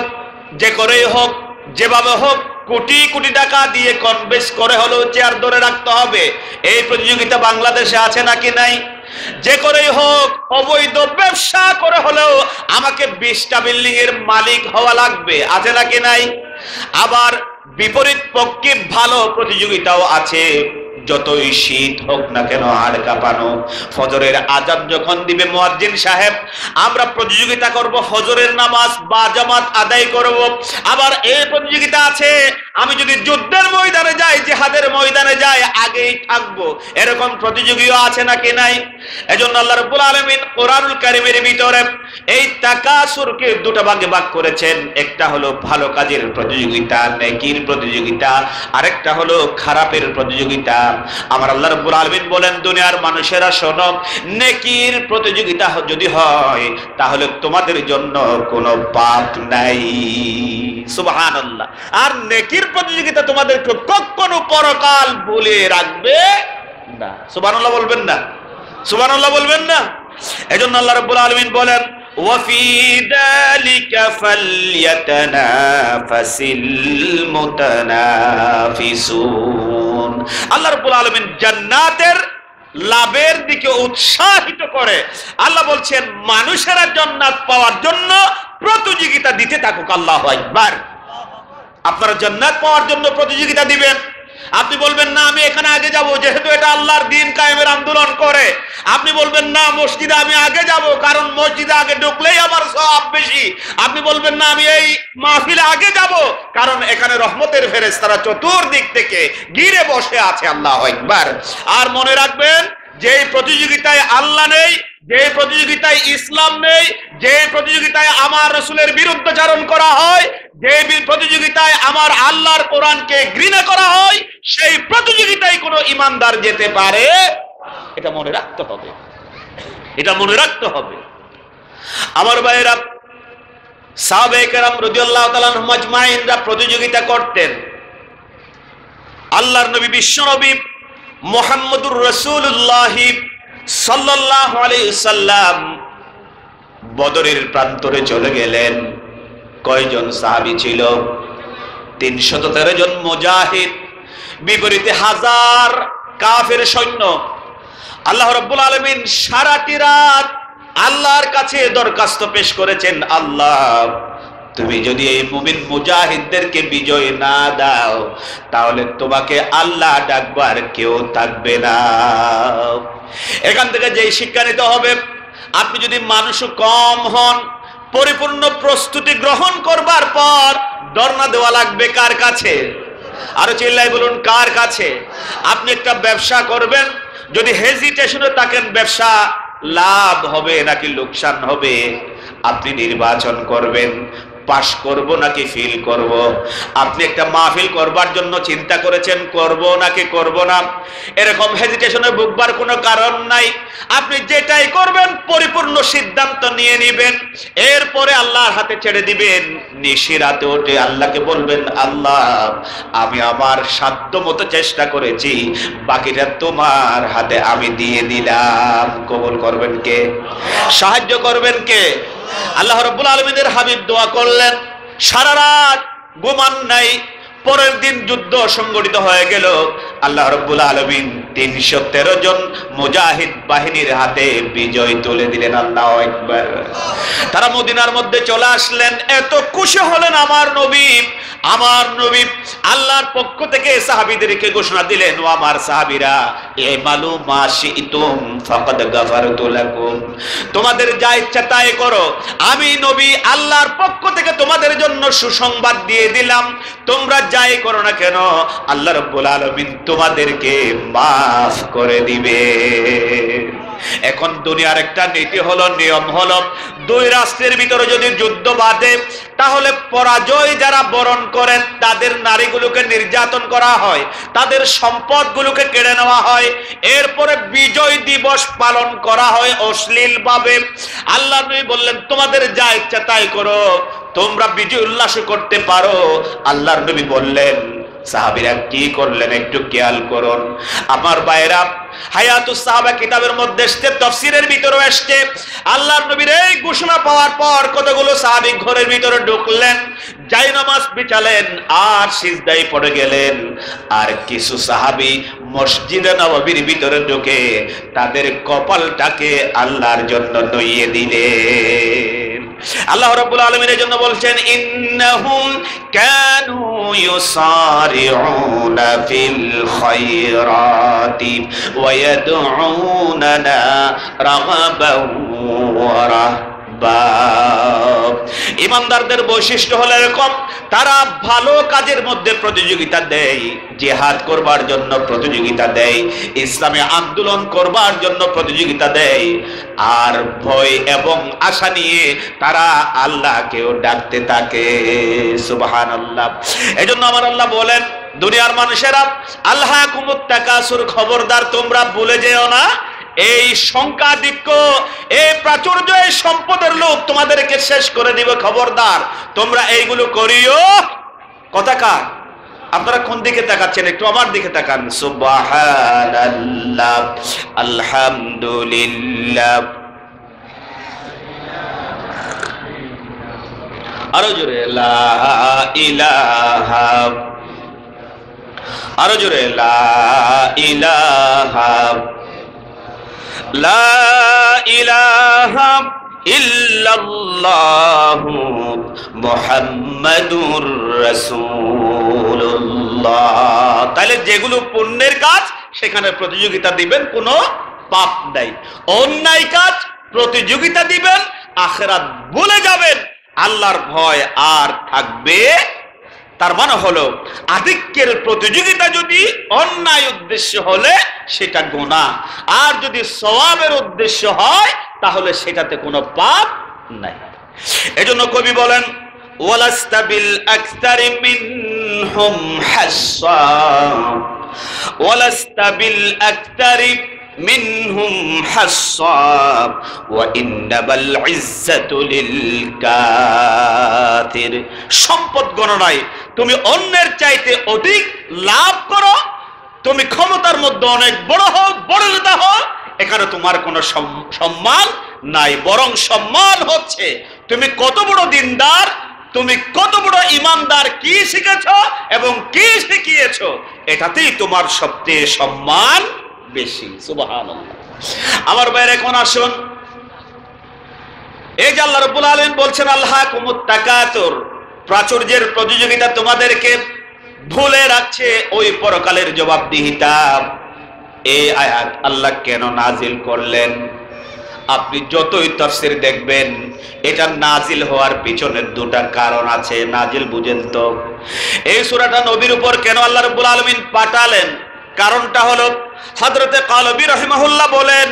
যে করেই হোক, যেভাবে হোক, কোটি কোটি টাকা দিয়ে কনভেন্স করে হলেও চেয়ার ধরে রাখতে হবে। এই প্রতিযোগিতা বাংলাদেশে আছে নাকি নাই? যে করেই হোক অবৈধ ব্যবসা করে হলেও আমাকে 20টা বিল্ডিং এর মালিক হওয়া লাগবে, আছে নাকি নাই? আবার বিপরীত পক্ষে ভালো প্রতিযোগিতাও আছে। যতই শীত হোক না কেন, হাড় কাঁপানো, ফজরের আজান যখন দিবে মুয়াজ্জিন সাহেব, আমরা প্রতিযোগিতা করব ফজরের নামাজ বা জামাত আদায় করব। আবার এই প্রতিযোগিতা আছে, আমি যদি যুদ্ধের ময়দানে যাই, জিহাদের ময়দানে যাই, আগেই থাকবো, এরকম প্রতিযোগীও আছে নাকি নাই? এজন্য আল্লাহ রাব্বুল আলামিন কোরআনুল কারীমের ভিতরে এই তাকাসুরকে দুটো ভাগে ভাগ করেছেন। একটা হলো ভালো কাজের প্রতিযোগিতা, নেকির প্রতিযোগিতা, আরেকটা হলো খারাপের প্রতিযোগিতা। আমার আল্লাহ রাব্বুল আলামিন বলেন, দুনিয়ার মানুষেরা শোনো, নেকির প্রতিযোগিতা যদি হয় তাহলে তোমাদের জন্য কোনো পাপ নাই। সুবহানাল্লাহ। আর নেকির প্রতিযোগিতা তোমাদেরকে কখনো পরকাল ভুলে রাখবে না। সুবহানাল্লাহ বলবেন না? সুবহানাল্লাহ বলবেন না? এজন্য আল্লাহ রাব্বুল আলামিন বলেন, ওয়াফি যালিকা ফালইয়াতানাফাসিল মুতানাফিসুন। আল্লাহ রাব্বুল আলামিন জান্নাতের লাভের দিকে উৎসাহিত করে। আল্লাহ বলছেন, মানুষেরা জান্নাত পাওয়ার জন্য প্রতিযোগিতা দিতে থাকুক। আল্লাহু আকবার। আপনারা জান্নাত পাওয়ার জন্য প্রতিযোগিতা দিবেন। আপনি বলবেন না আমি এখানে আগে যাব, যেহেতু এটা আল্লাহর দ্বীন কায়েমের আন্দোলন করে। আপনি বলবেন না মসজিদে আমি আগে যাব, কারণ মসজিদে আগে ঢুকলেই আমার সওয়াব বেশি। আপনি বলবেন না আমি এই মাহফিলে আগে যাব, কারণ এখানে রহমতের ফেরেশতারা চতুর্দিক থেকে ঘিরে বসে আছে। আল্লাহু আকবার। আর মনে রাখবেন, যে প্রতিযোগিতায় আল্লাহ নেই, যে প্রতিযোগিতায় ইসলাম নেই, যে প্রতিযোগিতায় আমার রাসূলের বিরুদ্ধাচরণ করা হয়, যে প্রতিযোগিতায় আমার আল্লাহর কোরআনকে ঘৃণা করা হয়, সেই প্রতিযোগিতায় কোনো ইমানদার যেতে পারে, এটা মনে রাখতে হবে। এটা মনে রাখতে হবে। আমার ভাইয়েরা, সাহাবায়ে কেরাম রাদিয়াল্লাহু তাআলা আনহুম আজমাইনরা প্রতিযোগিতা করতেন। আল্লাহর নবী, বিশ্ব নবী মুহাম্মদুর রাসূলুল্লাহ সাল্লাল্লাহু আলাইহি সাল্লাম বদরের প্রান্তরে চলে গেলেন। কয়জন সাহাবী ছিল? 313 জন মুজাহিদ, বিপরীতে 1000 কাফের সৈন্য। আল্লাহ রাব্বুল আলামিন সারাটি রাত আল্লাহর কাছে দরখাস্ত পেশ করেছেন, আল্লাহ তুমি যদি এই মুমিন মুজাহিদদেরকে বিজয় না দাও, তাহলে তোমাকে আল্লাহ ডাকবার কেউ থাকবে না। এখান থেকে যেই শিক্ষা নিতে হবে, আপনি যদি মানুষ কম হন, পরিপূর্ণ প্রস্তুতি গ্রহণ করবার পর ধর্ণা দেওয়া লাগবে কার কাছে? আরো চিল্লাই বলুন, কার কাছে? আপনি একটা ব্যবসা করবেন, যদি হেজিটেশনে থাকেন ব্যবসা লাভ হবে নাকি লোকসান হবে, আপনি নির্বাচন করবেন, পাস করব নাকি ফেল করব। আপনি একটা মাহফিল করবার জন্য চিন্তা করেছেন, করব নাকি করব না, এরকম হেজিটেশনে ভুগবার কোনো কারণ নাই। আপনি যেটাই করবেন পরিপূর্ণ সিদ্ধান্ত নিয়ে নেবেন, এরপরে আল্লাহর হাতে ছেড়ে দিবেন। নিশিরাতে উঠে আল্লাহকে বলবেন, আল্লাহ আমি আমার সাধ্য মতো চেষ্টা করেছি, বাকিটা তোমার হাতে আমি দিয়ে দিলাম। কবুল করবেন কে? সাহায্য করবেন কে? আল্লাহ রাব্বুল আলামিনের হাবিব দোয়া করলেন, সারা রাত ঘুমান নাই। পরের দিন যুদ্ধ সংগঠিত হয়ে গেল। আল্লাহ রাব্বুল আলামিন 313 জন মুজাহিদ বাহিনীর হাতে বিজয় তুলে দিলেন। আল্লাহু আকবার। তারা মদিনার মধ্যে চলে আসলেন। এত খুশি হলেন আমার নবী আল্লাহর পক্ষ থেকে সাহাবীদেরকে ঘোষণা দিলেন, ও আমার সাহাবীরা, ইমালু মা শি'তুম ফাকাদ গাফারতু লাকুম, তোমাদের যা ইচ্ছা তাই করো, আমি নবী আল্লাহর পক্ষ থেকে তোমাদের জন্য সুসংবাদ দিয়ে দিলাম। তোমরা যাই করো না কেন, আল্লাহ রাব্বুল আলামিন তোমাদেরকে মাফ করে দিবে। এখন দুনিয়ার একটা নীতি হলো, নিয়ম হলো, দুই রাষ্ট্রের ভিতরে যদি যুদ্ধ বাঁধে তাহলে পরাজয় যারা বরণ করেন তাদের নারীগুলোকে নির্যাতন করা হয়, তাদের সম্পদগুলোকে কেড়ে নেওয়া হয়, এরপরে বিজয় দিবস পালন করা হয় অশ্লীলভাবে। আল্লাহ নবী বললেন তোমাদের যা ইচ্ছা তাই করো, তোমরা বিজয় উল্লাস করতে পারো। আল্লাহর নবী বললেন, সাহাবীরা কি করলেন একটু খেয়াল করুন। আমার ভাইরা, হায়াতুস সাহাবা কিতাবের মধ্যে এসেছে, তাফসীরের ভিতরে এসেছে, আল্লাহর নবীর এই ঘোষণা পাওয়ার পর কতগুলো সাহাবী ঘরের ভিতরে ঢুকলেন, জায়নামাজ বিছালেন আর সিজদায় পড়ে গেলেন। আর কিছু সাহাবী মসজিদে নববীর ভিতরে ঢুকে তাদের কপালটাকে আল্লাহর জন্য নইয়ে দিলেন। আল্লাহ রাব্বুল আলামিন এর জন্য বলছেন, ইন্নাহুম কানু ইউসারিউনা ফিল খায়রাতি ওয়া ইয়াদউনানা রাগাবান ওয়া রাহবা। ইমানদারদের বৈশিষ্ট্য হলো এরকম, তারা ভালো কাজের মধ্যে প্রতিযোগিতা দেয়, জিহাদ করবার জন্য প্রতিযোগিতা দেয়, ইসলামে আন্দোলন করবার জন্য প্রতিযোগিতা দেয়, আর ভয় এবং আশা নিয়ে তারা আল্লাহকেও ডাকতে থাকে। সুবহানাল্লাহ। এজন্য আমার আল্লাহ বলেন, দুনিয়ার মানুষেরা আল্লাহকুমুত তাকাসুর, খবরদার তোমরা ভুলে যেও না এই সংখ্যাধিক্য, এই প্রাচুর্য, এই সম্পদের লোভ তোমাদেরকে শেষ করে দিবে। খবরদার তোমরা এইগুলো করিও। কথা কার? আপনারা কোন দিকে তাকাচ্ছেন? একটু আমার দিকে তাকান। সুবহানাল্লাহ, আলহামদুলিল্লাহ, আরো জোরে লা ইলাহা, আরো জোরে লা ইলাহা, লা ইলাহা ইল্লাল্লাহু মুহাম্মাদুর রাসূলুল্লাহ। তাহলে যেগুলো পুণ্যের কাজ সেখানে প্রতিযোগিতা দিবেন, কোনো পাপ নাই। অন্যায় কাজ প্রতিযোগিতা দিবেন, আখিরাত ভুলে যাবেন, আল্লাহর ভয় আর থাকবে। তার মানে হলো আধিক্যের প্রতিযোগিতা যদি অন্যায় উদ্দেশ্য হলে সেটা গুনাহ, আর যদি সওয়াবের উদ্দেশ্য হয় তাহলে সেটাতে কোনো পাপ নাই। এজন্য কবি বলেন, ওয়ালাস্তাবিল আকতারি মিনহুম হাসসা, ওয়ালাস্তাবিল আকতারি মিনহুম হাসসাব ওয়া ইন্নামাল ইজ্জাতু লিল কাতির। সম্পদ গণনায় তুমি অন্যের চাইতে অধিক লাভ করো, তুমি ক্ষমতার মধ্যে অনেক বড় হও, বড় নেতা হও, এখানে তোমার কোনো সম্মান নাই, বরং সম্মান হচ্ছে তুমি কত বড় দিনদার, তুমি কত বড় ইমানদার, কি শিখেছো এবং কি শিখিয়েছো, এটাতেই তোমার সবচেয়ে সম্মান বেশি। সুবহানাল্লাহ। আমার বাইরে এখন আসুন, এই যে আল্লাহ রাব্বুল আলামিন বলছেন আল্লাহকুমুত তাকাতুর, প্রাচুর্যের প্রতিযোগিতা তোমাদেরকে ভুলে রাখছে ওই পরকালের জবাবদিহিতা। এই আয়াত আল্লাহ কেন নাজিল করলেন? আপনি যতই তাফসীর দেখবেন, এটা নাজিল হওয়ার পিছনে দুটা কারণ আছে। নাজিল বুঝেন তো? এই সূরাটা নবীর উপর কেন আল্লাহ রাব্বুল আলামিন পাঠালেন? কারণটা হলো, হযরতে কালবী রাহিমাহুল্লাহ বলেন,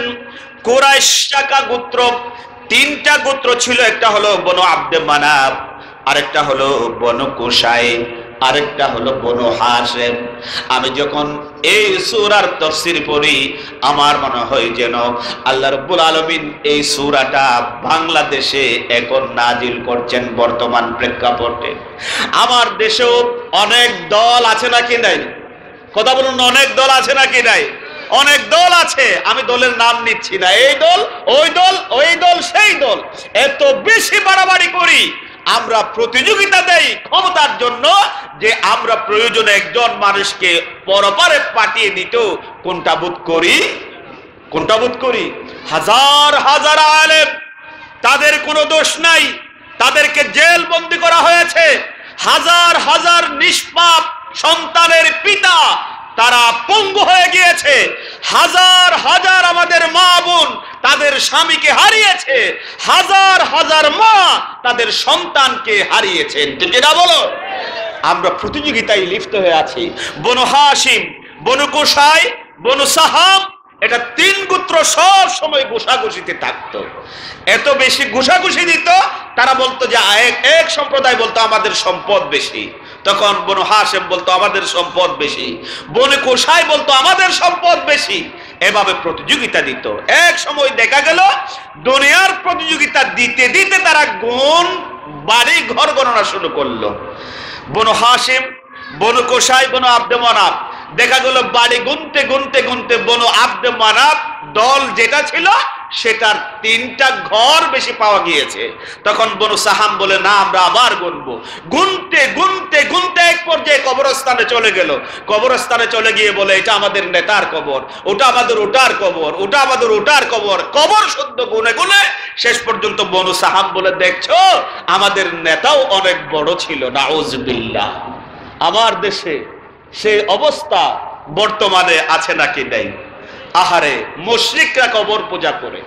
কুরাইশ শাখা গোত্র, তিনটা গোত্র ছিল। একটা হলো বনু আব্দে মানাফ, আরেকটা হলো বনু কুসাই, আরেকটা হলো বনু হাশিম। আমি যখন এই সূরার তাফসীর পড়ি, আমার মনে হয় যেন আল্লাহ রাব্বুল আলামিন এই সূরাটা বাংলাদেশে এখন নাজিল করছেন বর্তমান প্রেক্ষাপটে। আমার দেশেও অনেক দল আছে নাকি নাই? কথা বলুন, অনেক দল আছে নাকি নাই? অনেক দল আছে, আমি দলের নাম নিচ্ছি না। এই দল, ওই দল, ওই দল, সেই দল, এত বেশি বাড়াবাড়ি করি, আমরা প্রতিযোগিতা দেই ক্ষমতার জন্য, যে আমরা প্রয়োজনে একজন মানুষকে পরপারে পাঠিয়ে দিতেও কোনটা বোধ করি, কোনটা বোধ করি? হাজার হাজার আলেম, তাদের কোনো দোষ নাই, তাদেরকে জেল বন্দী করা হয়েছে। হাজার হাজার নিষ্পাপ সন্তানের পিতা, তারা পঙ্গু হয়ে গিয়েছে। হাজার হাজার আমাদের মা বোন তাদের স্বামীকে হারিয়েছে। হাজার হাজার মা তাদের সন্তানকে হারিয়েছেন। ঠিক না বলো? আমরা প্রতিযোগিতায় লিপ্ত হয়ে আছি। বনু হাশিম, বনু কুসাই, বনু সাহাম, এটা 3 গোত্র সব সময় ঘুষাঘুষিতে থাকতো। এত বেশি ঘুষাঘুষি দিত, তারা বলতো যে এক সম্প্রদায় বলতো আমাদের সম্পদ বেশি, তখন বনু হাশেম বলতো আমাদের সম্পদ বেশি, বনু কোসাই বলতো আমাদের সম্পদ বেশি। এভাবে প্রতিযোগিতা দিত। এক সময় দেখা গেল দুনিয়ার প্রতিযোগিতা দিতে দিতে তারা বাড়ি ঘর গণনা শুরু করলো। বনু হাশেম, বনু কোসাই, বনু আব্দে মানাফ, দেখা গেল বাড়ি গুনতে গুনতে গুনতে বনু আব্দে মানাফ দল যেটা ছিল সেটার 3টা ঘর বেশি পাওয়া গিয়েছে। তখন বনু সাহাম বলে না, আমরা আবার গুনবো। গুনতে গুনতে গুনতে এক পর্যায়ে কবরস্থানে চলে গেল। কবরস্থানে চলে গিয়ে বলে এটা আমাদের নেতার কবর, ওটা আমাদের ওটার কবর, ওটা আমাদের ওটার কবর। কবর শুদ্ধ গুনে গুনে শেষ পর্যন্ত বনু সাহাম বলে দেখছো আমাদের নেতাও অনেক বড় ছিল। নাউজুবিল্লাহ। আমার দেশে সেই অবস্থা বর্তমানে আছে নাকি নেই? আহারে, মুশরিকরা কবর পূজা করে,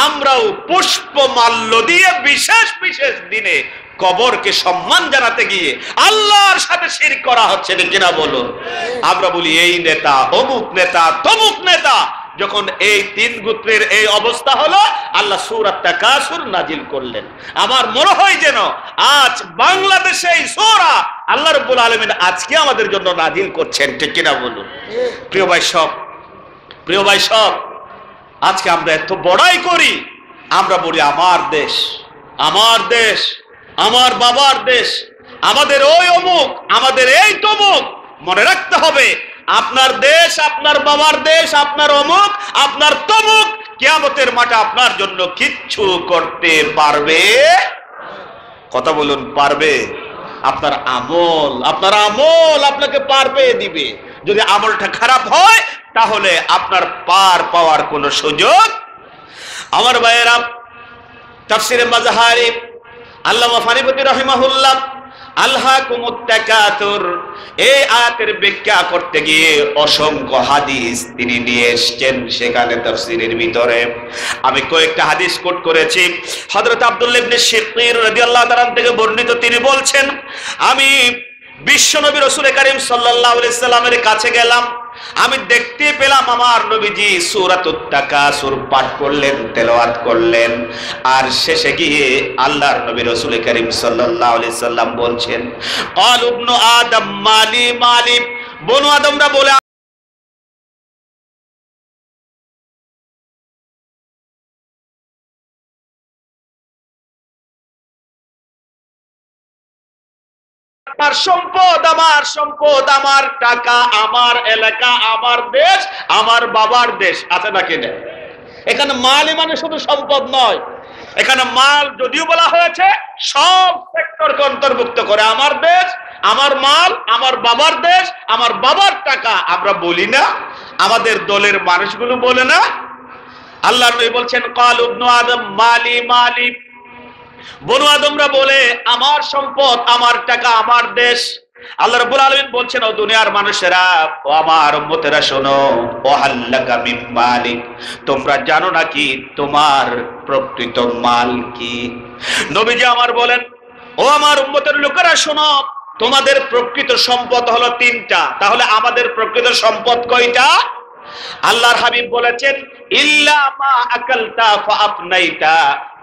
আমরাও পুষ্পমাল্য দিয়ে বিশেষ বিশেষ দিনে কবরকে সম্মান জানাতে গিয়ে আল্লাহর সাথে শিরক করা হচ্ছে কিনা বলুন? আমরা বলি এই নেতা, অমুক নেতা, তমুক নেতা। যখন এই 3 গোত্রের এই অবস্থা হলো, আল্লাহ সূরা তাকাসুর নাজিল করলেন। আমার মনে হয় যেন আজ বাংলাদেশে এই সূরা আল্লাহ রাব্বুল আলামিন আজকে আমাদের জন্য নাজিল করছেন, ঠিক কিনা বলুন? প্রিয় ভাই সব, প্রিয় ভাই সব, আজকে আমরা এত বড়াই করি, আমরা বলি আমার দেশ, আমার দেশ, আমার বাবার দেশ, আমাদের ওই অমুক, আমাদের এই তমুক। মনে রাখতে হবে আপনার দেশ, আপনার বাবার দেশ, আপনার অমুক, আপনার তমুক কিয়ামতের মাঠে আপনার জন্য কিচ্ছু করতে পারবে? কথা বলুন, পারবে? আপনার আমল, আপনার আমল আপনাকে পার পেয়ে দিবে। যদি আমলটা খারাপ হয় তাহলে আপনার পার পাওয়ার কোনো সুযোগ। আমার ভাইয়েরা, তাফসিরে মাযহারি আল্লামা ফানিপতি রাহিমাহুল্লাহ আলহাকুমুত তাকাতুর এই আয়াতের ব্যাখ্যা করতে গিয়ে অসংখ্য হাদিস তিনি নিয়ে এসেছেন। সেখানে তাফসিরের ভিতরে আমি কয়েকটা হাদিস কোট করেছি। হযরত আব্দুল্লাহ ইবনে শিকীর রাদিয়াল্লাহু তাআলা থেকে বর্ণিত, তিনি বলছেন আমি বিশ্বনবী রাসূল কারীম সাল্লাল্লাহু আলাইহি সাল্লামের কাছে গেলাম। আমি দেখতে পেলাম আমার নবীজি সূরাতুত তাকাসুর পাঠ করলেন, তেলাওয়াত করলেন, আর শেষে গিয়ে আল্লাহর নবী রাসূল কারীম সাল্লাল্লাহু আলাইহি সাল্লাম বলছেন ক্বাল ইবনু আদম মালি মালি, বনু আদমরা বলে আমার সম্পদ, আমার সম্পদ, আমার টাকা, আমার এলাকা, আমার দেশ, আমার বাবার দেশ। আছে নাকি না? এখানে মালই মানে শুধু সম্পদ নয়, এখানে মাল যদিও বলা হয়েছে সব সেক্টরকে অন্তর্ভুক্ত করে। আমার দেশ, আমার মাল, আমার বাবার দেশ, আমার বাবার টাকা। আমরা বলি না? আমাদের দলের মানুষগুলো বলে না? আল্লাহর নবী বলছেন ক্বাল ইবনু আদম মালি মালি, বনু আদমরা বলে আমার সম্পদ, আমার টাকা, আমার দেশ। আল্লাহ রাব্বুল আলামিন বলছেন ও দুনিয়ার মানুষেরা, ও আমার উম্মতেরা শোনো, ও হাল্লাকা মিন মালিক, তোমরা জানো নাকি তোমার প্রকৃত মাল কি? নবীজি আমার বলেন ও আমার উম্মতের লোকেরা শোনো, তোমাদের প্রকৃত সম্পদ হলো 3টা। তাহলে আমাদের প্রকৃত সম্পদ কয়টা? আল্লাহর হাবিব বলেছেন ইল্লা মা আকালতা ফাআফনাইতা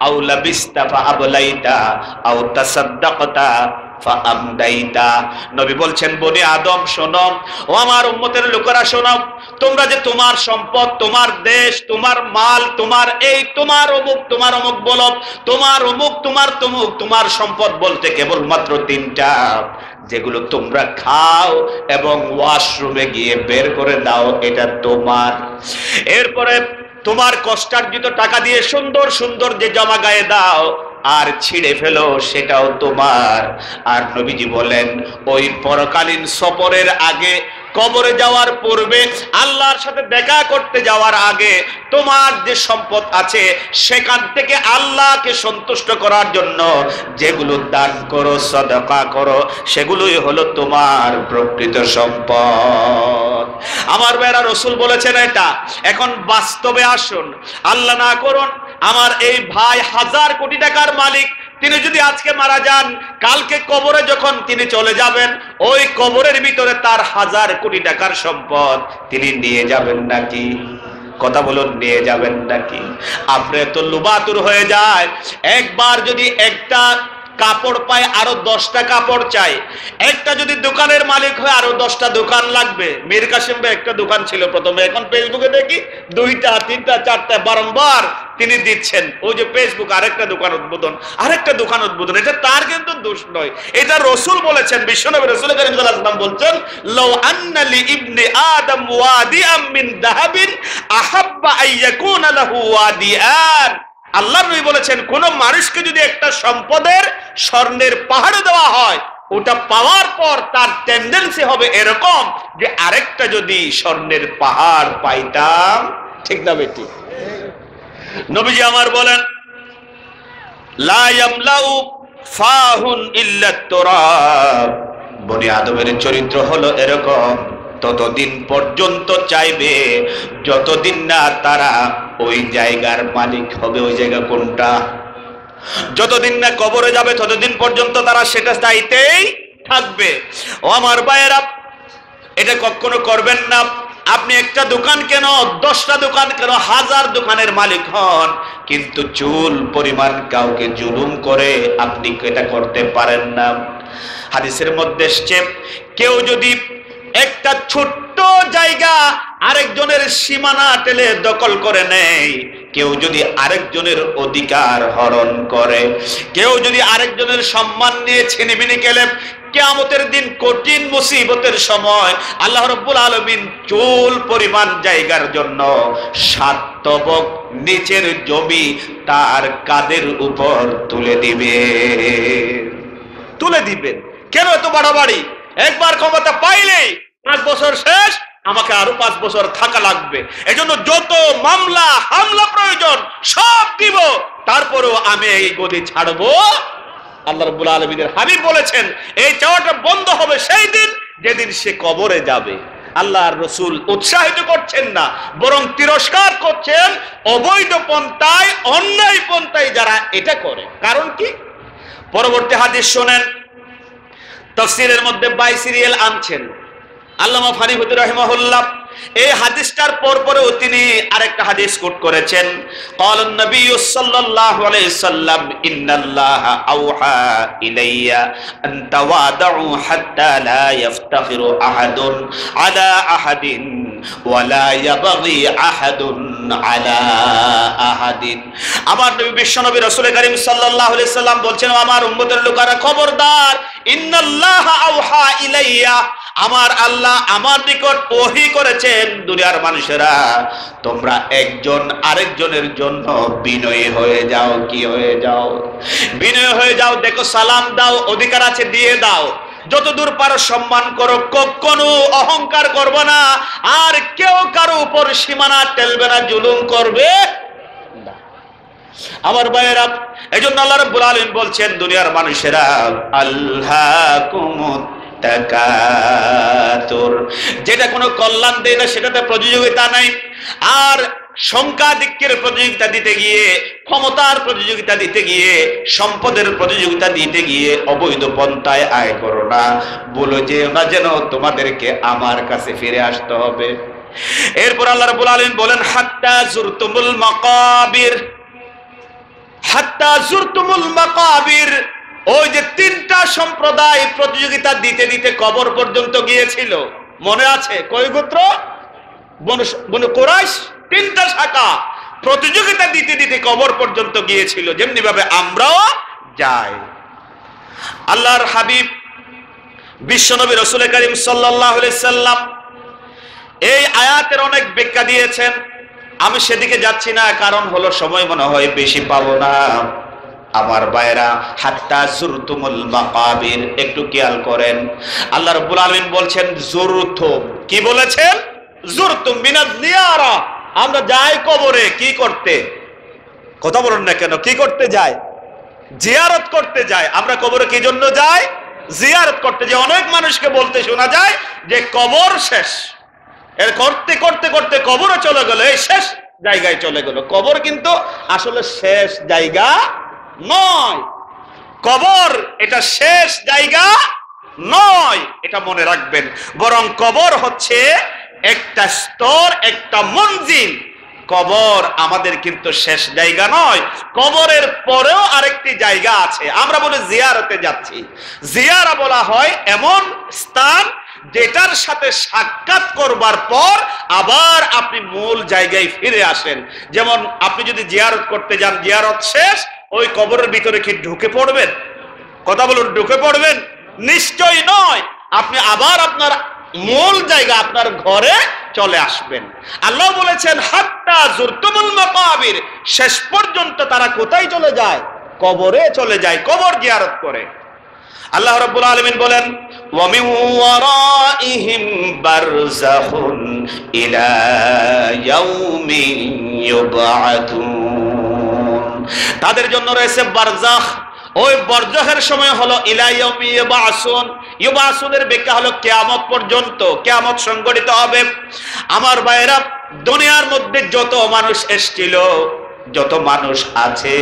আও লাবিস্তা ফাআবলাইতা আও তাসাদদাকতা ফাআমদাইতা। নবী বলছেন বনি আদম শোনো, ও আমার উম্মতের লোকেরা শোনো, তোমরা যে তোমার সম্পদ, তোমার দেশ, তোমার মাল, তোমার এই তোমার অমুক, তোমার অমুক বলো, তোমার অমুক, তোমার তমুক, তোমার সম্পদ বলতে কেবলমাত্র 3টা, যেগুলো তোমরা খাও এবং ওয়াশরুমে গিয়ে বের করে দাও, এটা তোমার। এরপরে তোমার কষ্টার্জিত টাকা দিয়ে সুন্দর সুন্দর যে জামা গায়ে দাও আর ছিঁড়ে ফেলো, সেটাও তোমার। আর নবীজি বলেন ওই পরকালীন সফরের আগে, কবরে যাওয়ার পূর্বে, আল্লাহর সাথে দেখা করতে যাওয়ার আগে তোমার যে সম্পদ আছে সেখান থেকে আল্লাহকে সন্তুষ্ট করার জন্য যেগুলো দান করো, সদকা করো, সেগুলোই হলো তোমার প্রকৃত সম্পদ। আমার ভাইরা, রাসূল বলেছেন এটা। এখন বাস্তবে আসুন, আল্লাহ না করুন আমার এই ভাই 1000 কোটি টাকার মালিক, তিনি যদি আজকে মারা যান, কালকে কবরে যখন তিনি চলে যাবেন, ওই কবরের ভিতরে তার 1000 কোটি টাকার সম্পদ তিনি নিয়ে যাবেন নাকি? কথা বলুন, নিয়ে যাবেন নাকি? আপনি তো লুবাতুর হয়ে যায়, একবার যদি একটা কাপড় পায় আরো 10টা কাপড় চাই, একটা যদি দোকানের মালিক হয় আরো 10টা দোকান লাগবে। মীর কাসিম ভাই একটা দোকান ছিল প্রথমে, এখন ফেসবুকে দেখি 2টা 3টা 4টা বারংবার তিনি দিচ্ছেন। ওই যে ফেসবুক আরেকটা দোকান উদ্বোধন, আরেকটা দোকান উদ্বোধন, এটা তার কিন্তু দোষ নয়, এটা রাসূল বলেছেন। বিশ্বনবী রাসূল কারীম সাল্লাল্লাহু আলাইহি ওয়াসাল্লাম বলছেন, লাউ আন্না লি ইবনি আদম ওয়াদিআম মিন যাহাবিন আহাব্বা আইয়াকুনা লাহু ওয়াদিআন। আল্লাহর নবী বলেছেন, কোন মানুষকে যদি একটা সম্পদের স্বর্ণের পাহাড় দেওয়া হয়, ওটা পাওয়ার পর তার টেন্ডেন্সি হবে এরকম যে আরেকটা যদি স্বর্ণের পাহাড় পাইতাম। ঠিক না বেটি? নবীজি আমার বলেন, লা ইয়ামলাউ ফাহুন ইল্লা তুরাব। বনি আদমের চরিত্র হলো এরকম, ততদিন পর্যন্ত চাইবে যতদিন না তারা ওই জায়গার মালিক হবে। ওই জায়গা কোনটা? যতদিন না কবরে যাবে ততদিন পর্যন্ত তারা সেটা চাইতেই থাকবে। ও আমার ভাইয়েরা, এটা কখনো করবেন না। আপনি একটা দোকান কেন, 10টা দোকান কেন, 1000 দোকানের মালিক হন, কিন্তু চুল পরিমাণ কাউকে জুলুম করে আপনি এটা করতে পারেন না। হাদিসের মধ্যে এসেছে, কেউ যদি একটা ছোট্ট জায়গা আরেকজনের সীমানা টেলে দখল করে নেয়, কেউ যদি আরেকজনের অধিকার হরণ করে, কেউ যদি আরেকজনের সম্মান নিয়ে ছিনিমিনি খেলে, কিয়ামতের দিন কঠিন মুসিবতের সময় আল্লাহ রাব্বুল আলামিন চুল পরিমাণ জায়গার জন্য 7 তবক নিচের জমি তার কাঁধের উপর তুলে দিবেন। কেন এত বাড়াবাড়ি? একবার ক্ষমতা পাইলেই 5 বছর শেষ, আমাকে আরো 5 বছর থাকা লাগবে, এজন্য যত মামলা হামলা প্রয়োজন সব দিব, তারপরেও আমি এই গদি ছাড়বো। আল্লাহ রাব্বুল আলামিনের হাবিব বলেছেন, এই চাওয়াটা বন্ধ হবে সেই দিন যেদিন সে কবরে যাবে। আল্লাহর রাসূল উৎসাহিত করছেন না, বরং তিরস্কার করছেন অবৈধ পন্থায়, অন্যায় পন্থায় যারা এটা করে। কারণ কি? পরবর্তী হাদিস শুনেন। তাফসীরের মধ্যে 22 সিরিয়াল আনছেন আল্লামা ফানি হুদি রাহিমাহুল্লাহ। এই হাদিসটার পরপরেও তিনি আরেকটা হাদিস কোট করেছেন। ক্বালান নবী সাল্লাল্লাহু আলাইহি সাল্লাম, ইন্নাল্লাহা আওহা ইলাইয়া আন তাওয়াদউ হাত্তা লা ইফতাখিরু আহাদুন আলা আহাদিন ওয়া লা ইয়াবগি আহাদুন আলা আহাদিন। আমার নবী বিশ্বনবী রাসূল কারীম সাল্লাল্লাহু আলাইহি সাল্লাম বলছেন, আমার উম্মতের লোকেরা খবরদার, ইন্নাল্লাহা আওহা ইলাইয়া, আমার আল্লাহ আমার নিকট ওহী করেছেন, দুনিয়ার মানুষেরা তোমরা একজন আরেকজনের জন্য বিনয়ী হয়ে যাও। কি হয়ে যাও? বিনয়ী হয়ে যাও। দেখো, সালাম দাও, অধিকার আছে দিয়ে দাও, যতদূর পারো সম্মান করো, কখনো অহংকার করবে না, আর কেউ কারো উপর সীমানা টেলবে না, জুলুম করবে না। আমার ভাইয়েরা, এজন্য আল্লাহ রাব্বুল আলামিন বলছেন, দুনিয়ার মানুষেরা, আল্লাহকুমুত তাকাতুর, যেটা কোনো কল্যাণ দেয় না, সেটাতে প্রতিযোগিতা নাই। আর সংখ্যাধিক্যের প্রতিযোগিতা দিতে গিয়ে, ক্ষমতার প্রতিযোগিতা দিতে গিয়ে, সম্পদের প্রতিযোগিতা দিতে গিয়ে অবৈধ পন্থায় আয় করো না, বলো যে না যেন তোমাদেরকে আমার কাছে ফিরে আসতে হবে। এরপর আল্লাহ রাব্বুল আলামিন বলেন, হাত্তা জুরতুমুল মাকাবির, হাত্তা জুরতুমুল মাকাবির। ওই যে 3টা সম্প্রদায় প্রতিযোগিতা দিতে দিতে কবর পর্যন্ত গিয়েছিল, মনে আছে? কয় গোত্র? বনু কুরাইশ 3টা শাখা প্রতিযোগিতা দিতে দিতে কবর পর্যন্ত গিয়েছিল, যেমনি ভাবে আমরাও যাই। আল্লাহর হাবিব বিশ্বনবী রাসূল কারীম সাল্লাল্লাহু আলাইহি সাল্লাম এই আয়াতের অনেক ব্যাখ্যা দিয়েছেন। আমি সেদিকে যাচ্ছি না, কারণ হলো সময় মনে হয় বেশি পাবো না। আমার ভাইরা, হাত্তা জুরতুমুল মাকাবির, একটু খেয়াল করেন। আল্লাহ রাব্বুল আলামিন বলছেন জুরতুম, কি বলেছেন? জুরতুম মিনাজ জিয়ারা, আমরা যাই কবরে কি করতে? কথা বলুন না কেন? কি করতে যাই? জিয়ারত করতে যাই। আমরা কবরে কি জন্য যাই? জিয়ারত করতে যাই। অনেক মানুষকে বলতে শোনা যায় যে কবর শেষ, এর করতে করতে করতে কবরে চলে গেল, এই শেষ জায়গায় চলে গেল। কবর কিন্তু আসলে শেষ জায়গা নয়। কবর এটা শেষ জায়গা নয়, এটা মনে রাখবেন। বরং কবর হচ্ছে একটা স্তর, একটা মঞ্জিল, কবর আমাদের কিন্তু শেষ জায়গা নয়, কবরের পরেও আরেকটি জায়গা আছে। আমরা বলি জিয়ারতে যাচ্ছি। জিয়ারা বলা হয় এমন স্থান যেটার সাথে সাক্ষাৎ করবার পর আবার আপনি মূল জায়গায় ফিরে আসেন। যেমন আপনি যদি জিয়ারত করতে যান, জিয়ারত শেষ, ওই কবরের ভিতরে কি ঢুকে পড়বেন? কথা বলুন, ঢুকে পড়বেন? নিশ্চয়ই নয়। আপনি আবার আপনার মূল জায়গা, আপনার ঘরে চলে আসবেন। আল্লাহ বলেছেন হাত্তা যুরতুমুল মাকাবির, শেষ পর্যন্ত তারা কোথায় চলে যায়? কবরে চলে যায়, কবর জিয়ারত করে। আল্লাহ রাব্বুল আলামিন বলেন ওয়া মিন ওয়ারাইহিম বারযাখুন ইলা ইয়াউমি ইউবআতুন, তাদের জন্য রয়েছে বারযাখ। ওই বারযাখের সময় হলো ইলা ইয়াউমি ইউবআসুন। ইউবআসুনের ব্যাখ্যা হলো কিয়ামত পর্যন্ত, কিয়ামত সংঘটিত হবে। আমার ভাইরা, দুনিয়ার মধ্যে যত মানুষ এসেছিল, যত মানুষ আছে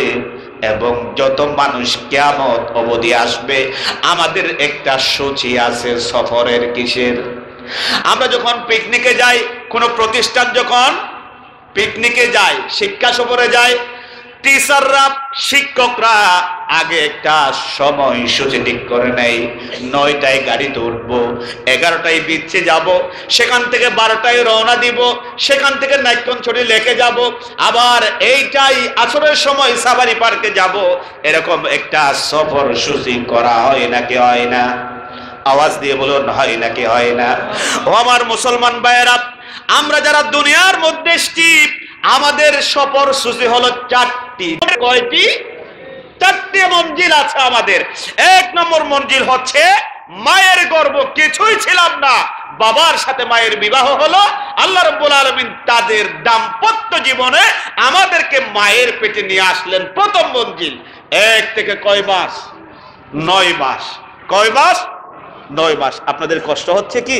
এবং যত মানুষ কিয়ামত অবধি আসবে, আমাদের একটা সূচি আছে সফরের। কিসের? আমরা যখন পিকনিকে যাই, কোনো প্রতিষ্ঠান যখন পিকনিকে যায়, শিক্ষা সফরে যায়, টিচাররা, শিক্ষকরা আগে একটা সময় সূচি ঠিক করে নেয়। 9টায় গাড়িতে উঠবো, 11টায় বিচ্ছে যাব, সেখান থেকে 12টায় রওনা দিব, সেখান থেকে নাইকনছড়ি লেকে যাব, আবার এইটাই আসরের সময় সাফারি পার্কে যাব। এরকম একটা সফর সূচি করা হয় নাকি হয় না? আওয়াজ দিয়ে বলুন, হয় নাকি হয় না? ও আমার মুসলমান ভাইয়েরা, আমরা যারা দুনিয়ার মধ্যে এসেছি, আমাদের সফর সূচি হলো 4টি। কয়টি? 4টি মঞ্জিল আছে আমাদের। 1 নম্বর মঞ্জিল হচ্ছে মায়ের গর্ভ, কিছুই ছিলাম না, বাবার সাথে মায়ের বিবাহ হলো। আল্লাহ রাব্বুল আলামিন তাদের দাম্পত্য জীবনে আমাদেরকে মায়ের পেটে নিয়ে আসলেন। প্রথম মঞ্জিল। 1 থেকে কয় মাস? 9 মাস। কয় মাস? 9 মাস। আপনাদের কষ্ট হচ্ছে কি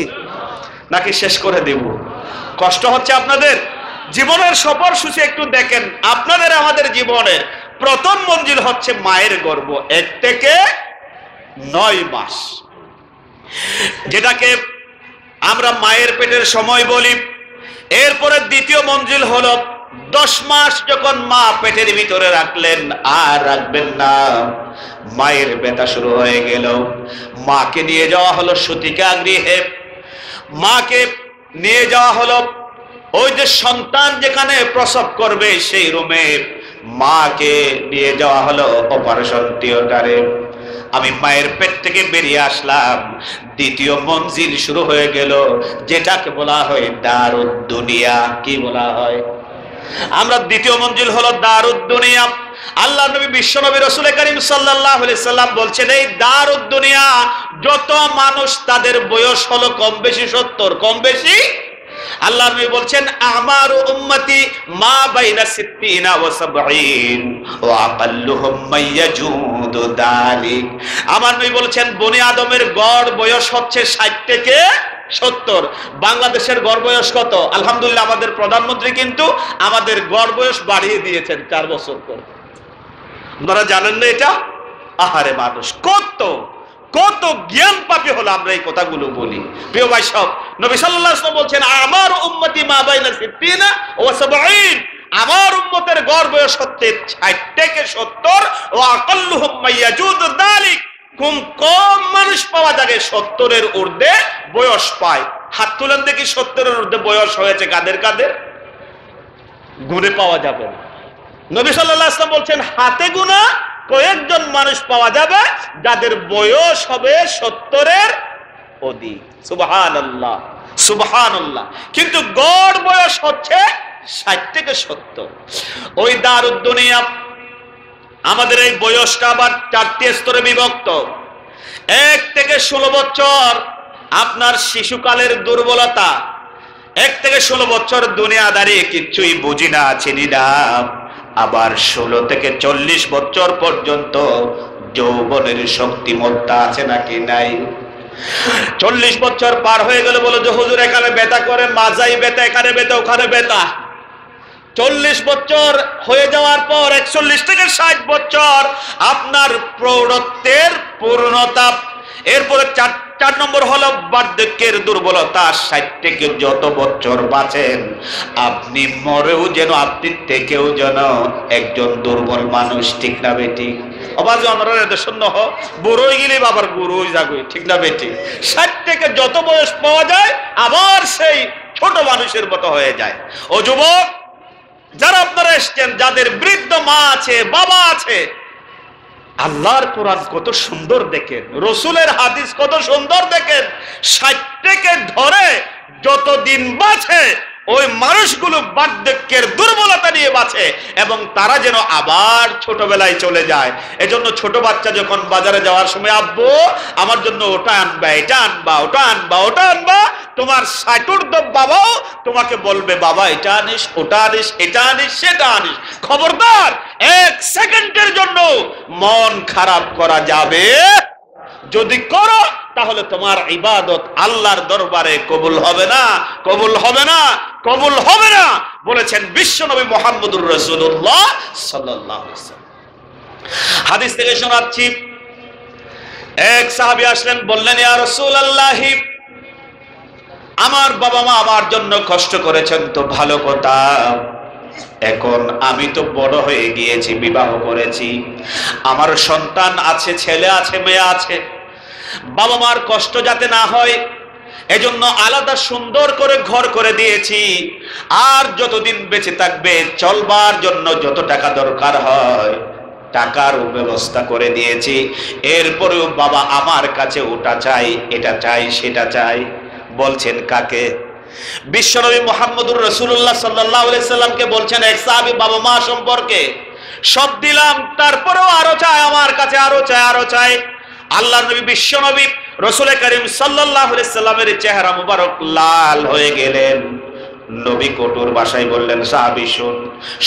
নাকি শেষ করে দেব? কষ্ট হচ্ছে আপনাদের? জীবনের সফর সূচি একটু দেখেন। আপনাদের আমাদের জীবনের প্রথম মঞ্জিল হচ্ছে মায়ের গর্ভ, 1 থেকে 9 মাস, যেটাকে আমরা মায়ের পেটের সময় বলি। এরপরে দ্বিতীয় মঞ্জিল হলো 10 মাস যখন মা পেটের ভিতরে রাখলেন, আর রাখবেন না, মায়ের ব্যথা শুরু হয়ে গেল। মাকে নিয়ে যাওয়া হলো সতিকা গৃহে, মাকে নিয়ে যাওয়া হলো ওই যে সন্তান যেখানে প্রসব করবে সেই রুমে, মাকে নিয়ে যাওয়া হলো অপারেশন থিয়েটারে। আমি মায়ের পেট থেকে বেরিয়ে আসলাম, দ্বিতীয় মঞ্জিল শুরু হয়ে গেল, যেটাকে বলা হয় দারুদ দুনিয়া। কি বলা হয়? আমরা দ্বিতীয় মঞ্জিল হলো দারুদ দুনিয়া। আল্লাহ নবী, বিশ্ব নবী রাসূল করিম সাল্লাল্লাহু আলাইহি সাল্লাম বলছেন, এই দারুদ দুনিয়া যত মানুষ, তাদের বয়স হলো কম বেশি 70, কম বেশি। আল্লাহ নবী বলছেন আমার উম্মতি মা বাইনা 60 ওয়া 70 ওয়া আকাল্লুহুম মাইয়াজুদু দালিক। আমার নবী বলছেন বনি আদমের গড় বয়স হচ্ছে 60 থেকে 70। বাংলাদেশের গড় বয়স কত? আলহামদুলিল্লাহ, আমাদের প্রধানমন্ত্রী কিন্তু আমাদের গড় বয়স বাড়িয়ে দিয়েছেন 4 বছর করে। আপনারা জানেন না এটা? আহারে মানুষ, কত কত জ্ঞান পাপী হলো আমরা এই কথাগুলো বলি। প্রিয় ভাই সব, নবী সাল্লাল্লাহু আলাইহি ওয়াসাল্লাম বলছেন আমার উম্মতি মা বাইনা 60 ওয়া 70, আমার উম্মতের গড় বয়স হচ্ছে 60 থেকে 70, ওয়া আকাল্লুহুম মাইয়াজুদু দালিক, খুব কম মানুষ পাওয়া যাবে 70-এর ঊর্ধ্বে বয়স পায়। হাত তুলেন দেখি 70-এর ঊর্ধ্বে বয়স হয়েছে কাদের কাদের? গুণে পাওয়া যাবে না। নবী সাল্লাল্লাহু আলাইহি ওয়াসাল্লাম বলছেন হাতে গোনা কয়েকজন মানুষ পাওয়া যাবে যাদের বয়স হবে 70-এর অধিক। সুবহানাল্লাহ, সুবহানাল্লাহ। কিন্তু গড় বয়স হচ্ছে 60 থেকে 70। ওই দারুদ দুনিয়া, আমাদের এই বয়সটা আবার 4টি স্তরে বিভক্ত। 1 থেকে 16 বছর আপনার শিশুকালের দুর্বলতা, 1 থেকে 16 বছর দুনিয়াদারি, কিচ্ছুই বুঝি না, চিনি না। আবার 16 থেকে 40 বছর পর্যন্ত যৌবনের শক্তিমত্তা আছে নাকি নাই? 40 বছর পার হয়ে গেলে বলে যে হুজুর এখানে ব্যথা করে, মাজাই ব্যথা, এখানে ব্যথা, ওখানে ব্যথা। 40 বছর হয়ে যাওয়ার পর 41 থেকে 60 বছর আপনার প্রৌঢ়ত্বের পূর্ণতা। এরপরে 4 নম্বর হলো বার্ধক্যের দুর্বলতা। 60 থেকে যত বছর বাঁচেন আপনি মরেও যেন আপনি থেকেও যেন একজন দুর্বল মানুষ, ঠিক না বেটি? আবার জনরা শূন্য হ বুড়োই গেলে বাবার গুরুই যাবে, ঠিক না বেটি? 60 থেকে যত বয়স পাওয়া যায় আবার সেই ছোট মানুষের মতো হয়ে যায়। ও যুবক যারা আপনারা এসছেন, যাদের বৃদ্ধ মা আছে, বাবা আছে, আল্লাহর কোরআন কত সুন্দর দেখেন, রসুলের হাদিস কত সুন্দর দেখেন। 60 থেকে ধরে যতদিন বাঁচে ওই মানুষগুলো বার্ধক্যের দুর্বলতা নিয়ে বাঁচে এবং তারা যেন আবার ছোটবেলায় চলে যায়। এজন্য ছোট বাচ্চা যখন বাজারে যাওয়ার সময়, আব্বু আমার জন্য ওটা আনবা, এটা আনবা, ওটা আনবা, ওটা আনবা, তোমার 60 বাবাও তোমাকে বলবে বাবা এটা আনিস, ওটা আনিস, এটা আনিস, সেটা আনিস। খবরদার 1 সেকেন্ডের জন্য মন খারাপ করা যাবে, যদি করো তাহলে তোমার ইবাদত আল্লাহর দরবারে কবুল হবে না, কবুল হবে না, কবুল হবে না, বলেছেন বিশ্বনবী মুহাম্মদুর রাসূলুল্লাহ সাল্লাল্লাহু আলাইহি ওয়াসাল্লাম। হাদিস থেকে শোনাচ্ছি, এক সাহাবী আসলেন, বললেন ইয়া রাসূলুল্লাহ, আমার বাবা মা আমার জন্য কষ্ট করেছেন তো ভালো কথা, এখন আমি তো বড় হয়ে গিয়েছি, বিবাহ করেছি, আমার সন্তান আছে, ছেলে আছে, মেয়ে আছে, বাবা মার কষ্ট যাতে না হয় এজন্য আলাদা সুন্দর করে ঘর করে দিয়েছি, আর যতদিন বেঁচে থাকবে চলবার জন্য যত টাকা দরকার হয় টাকার ব্যবস্থা করে দিয়েছি। এরপরেও বাবা আমার কাছে ওটা চাই, এটা চাই, সেটা চাই। বলছেন কাকে? বিশ্বনবী মুহাম্মদুর রাসূলুল্লাহ সাল্লাল্লাহু আলাইহি সাল্লামকে বলছেন এক সাহাবী বাবা মা সম্পর্কে। সব দিলাম তারপরেও আরো চাই, আমার কাছে আরো চাই, আরো চাই। আল্লাহর নবী বিশ্বনবী রাসূল করিম সাল্লাল্লাহু আলাইহি সাল্লামের চেহারা মুবারক লাল হয়ে গেলেন। নবী কঠোর ভাষায় বললেন, সাহাবী শোন,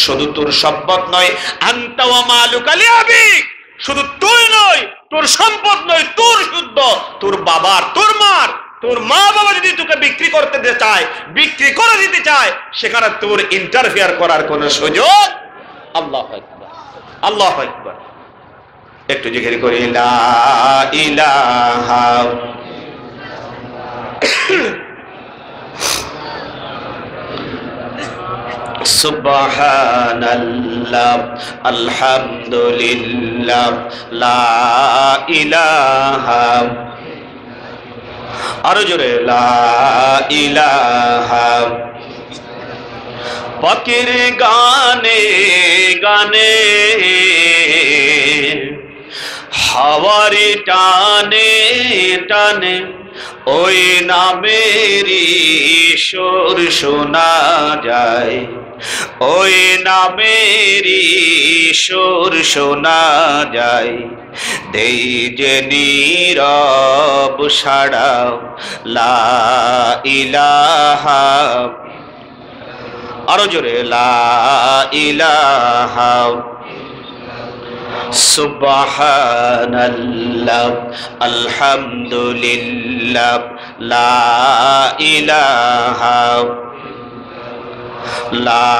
শুধু তোর সম্পদ নয়, আনতা ওয়া মালুকা লিআবিক, শুধু তুই নয়, তোর সম্পদ নয়, তোর শুদ্ধ তোর বাবার, তোর মার, তোর মা বাবা যদি তোকে বিক্রি করতে চায়, বিক্রি করে দিতে চায়, সেখানে তোর ইন্টারফেয়ার করার কোনো সুযোগ। আল্লাহু আকবার, আল্লাহু আকবার। একটু জিকির করি, লা ইলাহা সুবহানাল্লাহ, আলহামদুলিল্লাহ, লা ইলাহা, আরো জোরে, লা ইলাহা। পাকের গানে গানে হাওয়ারে টানে টানে ওই নামেরই সুর শোনা যায়, ওই নামেরই সুর শোনা যায়। দেই যে নীরব সাড়া, লা ইলাহা, আরো জোরে, লা ইলাহা সুবহানাল্লাহ, আলহামদুলিল্লাহ, লা ইলাহা, লা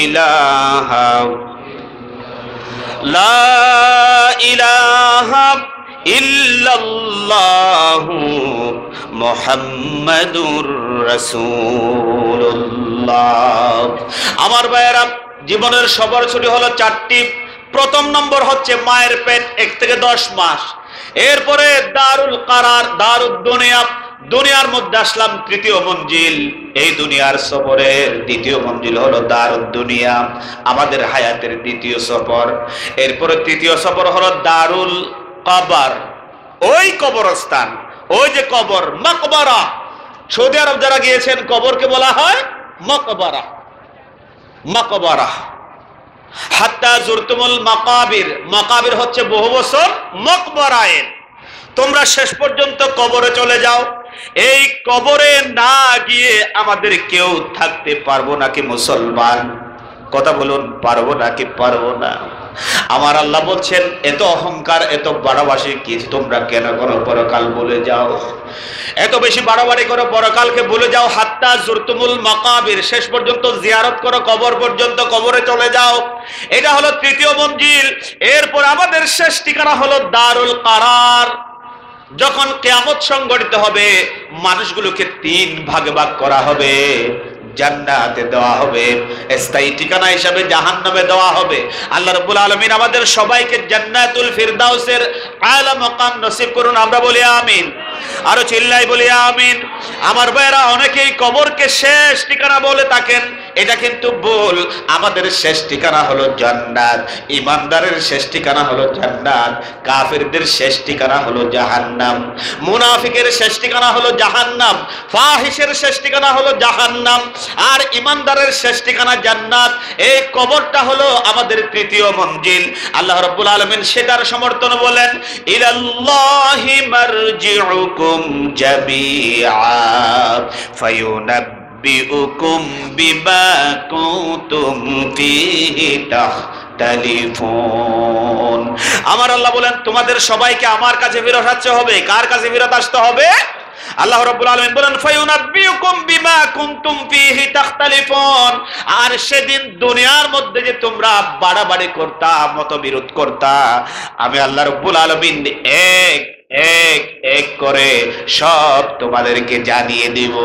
ইলাহা, লা ইলাহা ইল্লাল্লাহু মুহাম্মাদুর রাসূলুল্লাহ। আমার ভাইয়েরা, জীবনের সবার ছুটি হলো 4টি। প্রথম নম্বর হচ্ছে মায়ের পেট, 1 থেকে 10 মাস। এরপরে দারুল কারার, দারুদ দুনিয়া, দুনিয়ার মধ্যে আসলাম 3য় মঞ্জিল। এই দুনিয়ার সফরের 2য় মঞ্জিল হলো দারুদ দুনিয়া, আমাদের হায়াতের 2য় সফর। এরপরে 3য় সফর হলো দারুল কবর, ওই কবরস্থান, ওই যে কবর, মাকবারা। সৌদি আরব যারা গিয়েছেন কবরকে বলা হয় মাকবারা, মাকবারা। হাত্তা জুরতুমুল মাকাবির, মাকাবির হচ্ছে বহু বছর, মাকবারায়ে তোমরা শেষ পর্যন্ত কবরে চলে যাও। এই কবরে না গিয়ে আমাদের কেউ থাকতে পারবো নাকি মুসলমান? কথা বলুন, পারবো নাকি পারবো না? আমার আল্লাহ বলছেন, এত অহংকার, এত বাড়াবাড়ি কি তোমরা কেন করো? পরকাল বলে যাও, এত বেশি বাড়াবাড়ি করো, পরকালকে বলে যাও। হাত্তা জুরতুমুল মাকাবির, শেষ পর্যন্ত জিয়ারত করো, কবর পর্যন্ত, কবরে চলে যাও। এটা হলো 3য় মঞ্জিল। এরপর আমাদের শেষ ঠিকানা হলো দারুল কারার। যখন কিয়ামত সংঘটিত হবে, মানুষগুলোকে 3 ভাগে ভাগ করা হবে। জান্নাতে দেওয়া হবে, স্থায়ী ঠিকানা হিসাবে জাহান্নামে দেওয়া হবে। আল্লাহ রাব্বুল আলামিন আমাদের সবাইকে জান্নাতুল ফিরদাউসের আলা মাকাম নসিব করুন, আমরা বলি আমিন। আরো চিল্লাই বলি আমিন। আমার ভাইরা, অনেকেই কবরকে শেষ ঠিকানা বলে থাকেন, এটা কিন্তু ভুল। আমাদের শেষ ঠিকানা হলো জান্নাত, ইমানদারের শেষ ঠিকানা হলো জান্নাত, কাফিরদের শেষ ঠিকানা হলো জাহান্নাম, মুনাফিকের শেষ ঠিকানা হলো জাহান্নাম, ফাহিশের শেষ ঠিকানা হলো জাহান্নাম, আর ইমানদারের শেষ ঠিকানা জান্নাত। এই কবরটা হলো আমাদের তৃতীয় মঞ্জিল। আল্লাহ রাব্বুল আলামিন সেটার সমর্থন বলেন, ইলাল্লাহি মারজিউকুম জামিআ ফায়ুনাব্বিউকুম বিমা কুনতুম ফীহি তাখতালিফুন। আমার আল্লাহ বলেন, তোমাদের সবাইকে আমার কাছে ফিরে আসতে হবে। কার কাছে ফিরে আসতে হবে? আল্লাহ রাব্বুল আলামিন বলেন, ফায়ুনাব্বিউকুম বিমা কুনতুম ফীহি তাখতালিফুন। আর সেদিন দুনিয়ার মধ্যে যে তোমরা বাড়াবাড়ি করতা, মতবিরোধ করতা, আমি আল্লাহ রাব্বুল আলামিন এক এক এক করে সব তোমাদেরকে জানিয়ে দিব।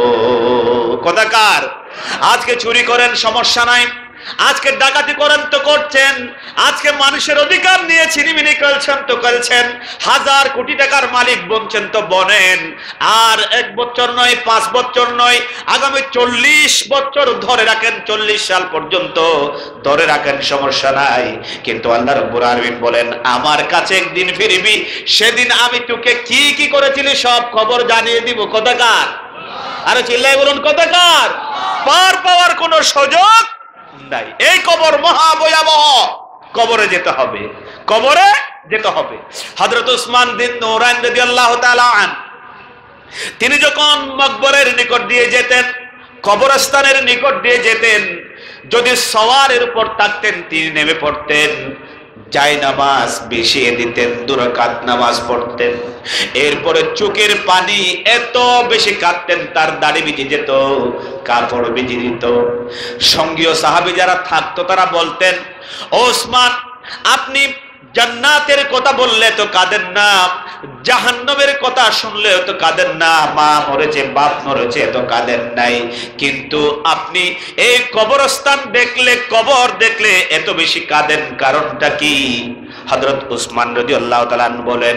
কথাকার, আজকে চুরি করেন সমস্যা নাই, আজকে ডাকাতি করেন তো করছেন, আজকে মানুষের অধিকার নিয়ে ছিনিমিনি করছেন তো করছেন, 1000 কোটি টাকার মালিক বনছেন তো বনেন। আর 1 বছর নয়, 5 বছর নয়, আগামী 40 বছর ধরে রাখেন, 40 সাল পর্যন্ত ধরে রাখেন, সমস্যা নাই। কিন্তু আল্লাহ রাব্বুল আলামিন বলেন, আমার কাছে একদিন ফিরবি, সেদিন আমি তোকে কি কি করেছিলি সব খবর জানিয়ে দিব। কথাকার, আরে চিল্লাই বলুন কথাকার। পার পাওয়ার কোনো সুযোগ নাই। এই কবর মহা ভয়াবহ, কবরে যেতে হবে, কবরে যেতে হবে। হযরত উসমান বিন নূরাইন রাদিয়াল্লাহু তাআলা আন, তিনি যখন মকবরের নিকট দিয়ে যেতেন, কবরস্থানের নিকট দিয়ে যেতেন, যদি সওয়ারের উপর থাকতেন তিনি নেমে পড়তেন, জায় নামাজ বিছিয়ে দিতেন, 2 রাকাত নামাজ পড়তেন। এরপরে চোখের পানি এত বেশি কাঁদতেন, তার দাড়ি ভিজে যেত, কাপড় ভিজে যেত। সঙ্গীয় সাহাবী যারা থাকতো তারা বলতেন, ও ওসমান, আপনি জান্নাতের কথা বললে তো কাঁদেন না, জাহান্নামের কথা শুনলে তো কাঁদেন না, মা মরেছে, বাপ মরেছে তো কাঁদেন নাই, কিন্তু আপনি এই কবরস্থান দেখলে, কবর দেখলে এত বেশি কাঁদেন, কারণটা কি? হযরত উসমান রাদিয়াল্লাহু তাআলা বলেন,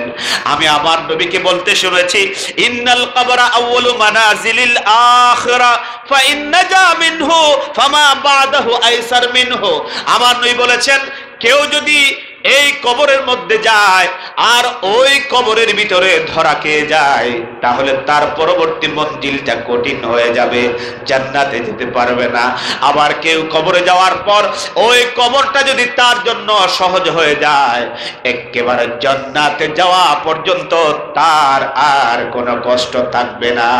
আমি আমার নবীকে বলতে শুনেছি, ইন্নাল কবরা আউয়ালু মানাজিলিল আখিরা ফা ইন্নাজা মিনহু ফামা বাদাহু আইসার মিনহু। আমার নবী বলেছেন, কেউ যদি এই কবরের মধ্যে যায় আর ওই কবরের ভিতরে ধরা খেয়ে যায়, তাহলে তার পরবর্তী মঞ্জিলটা কঠিন হয়ে যাবে, জান্নাতে যেতে পারবে না। আবার কেউ কবরে যাওয়ার পর ওই কবরটা যদি তার জন্য সহজ হয়ে যায়, একেবারে জান্নাতে যাওয়া পর্যন্ত তার আর কোনো কষ্ট থাকবে না।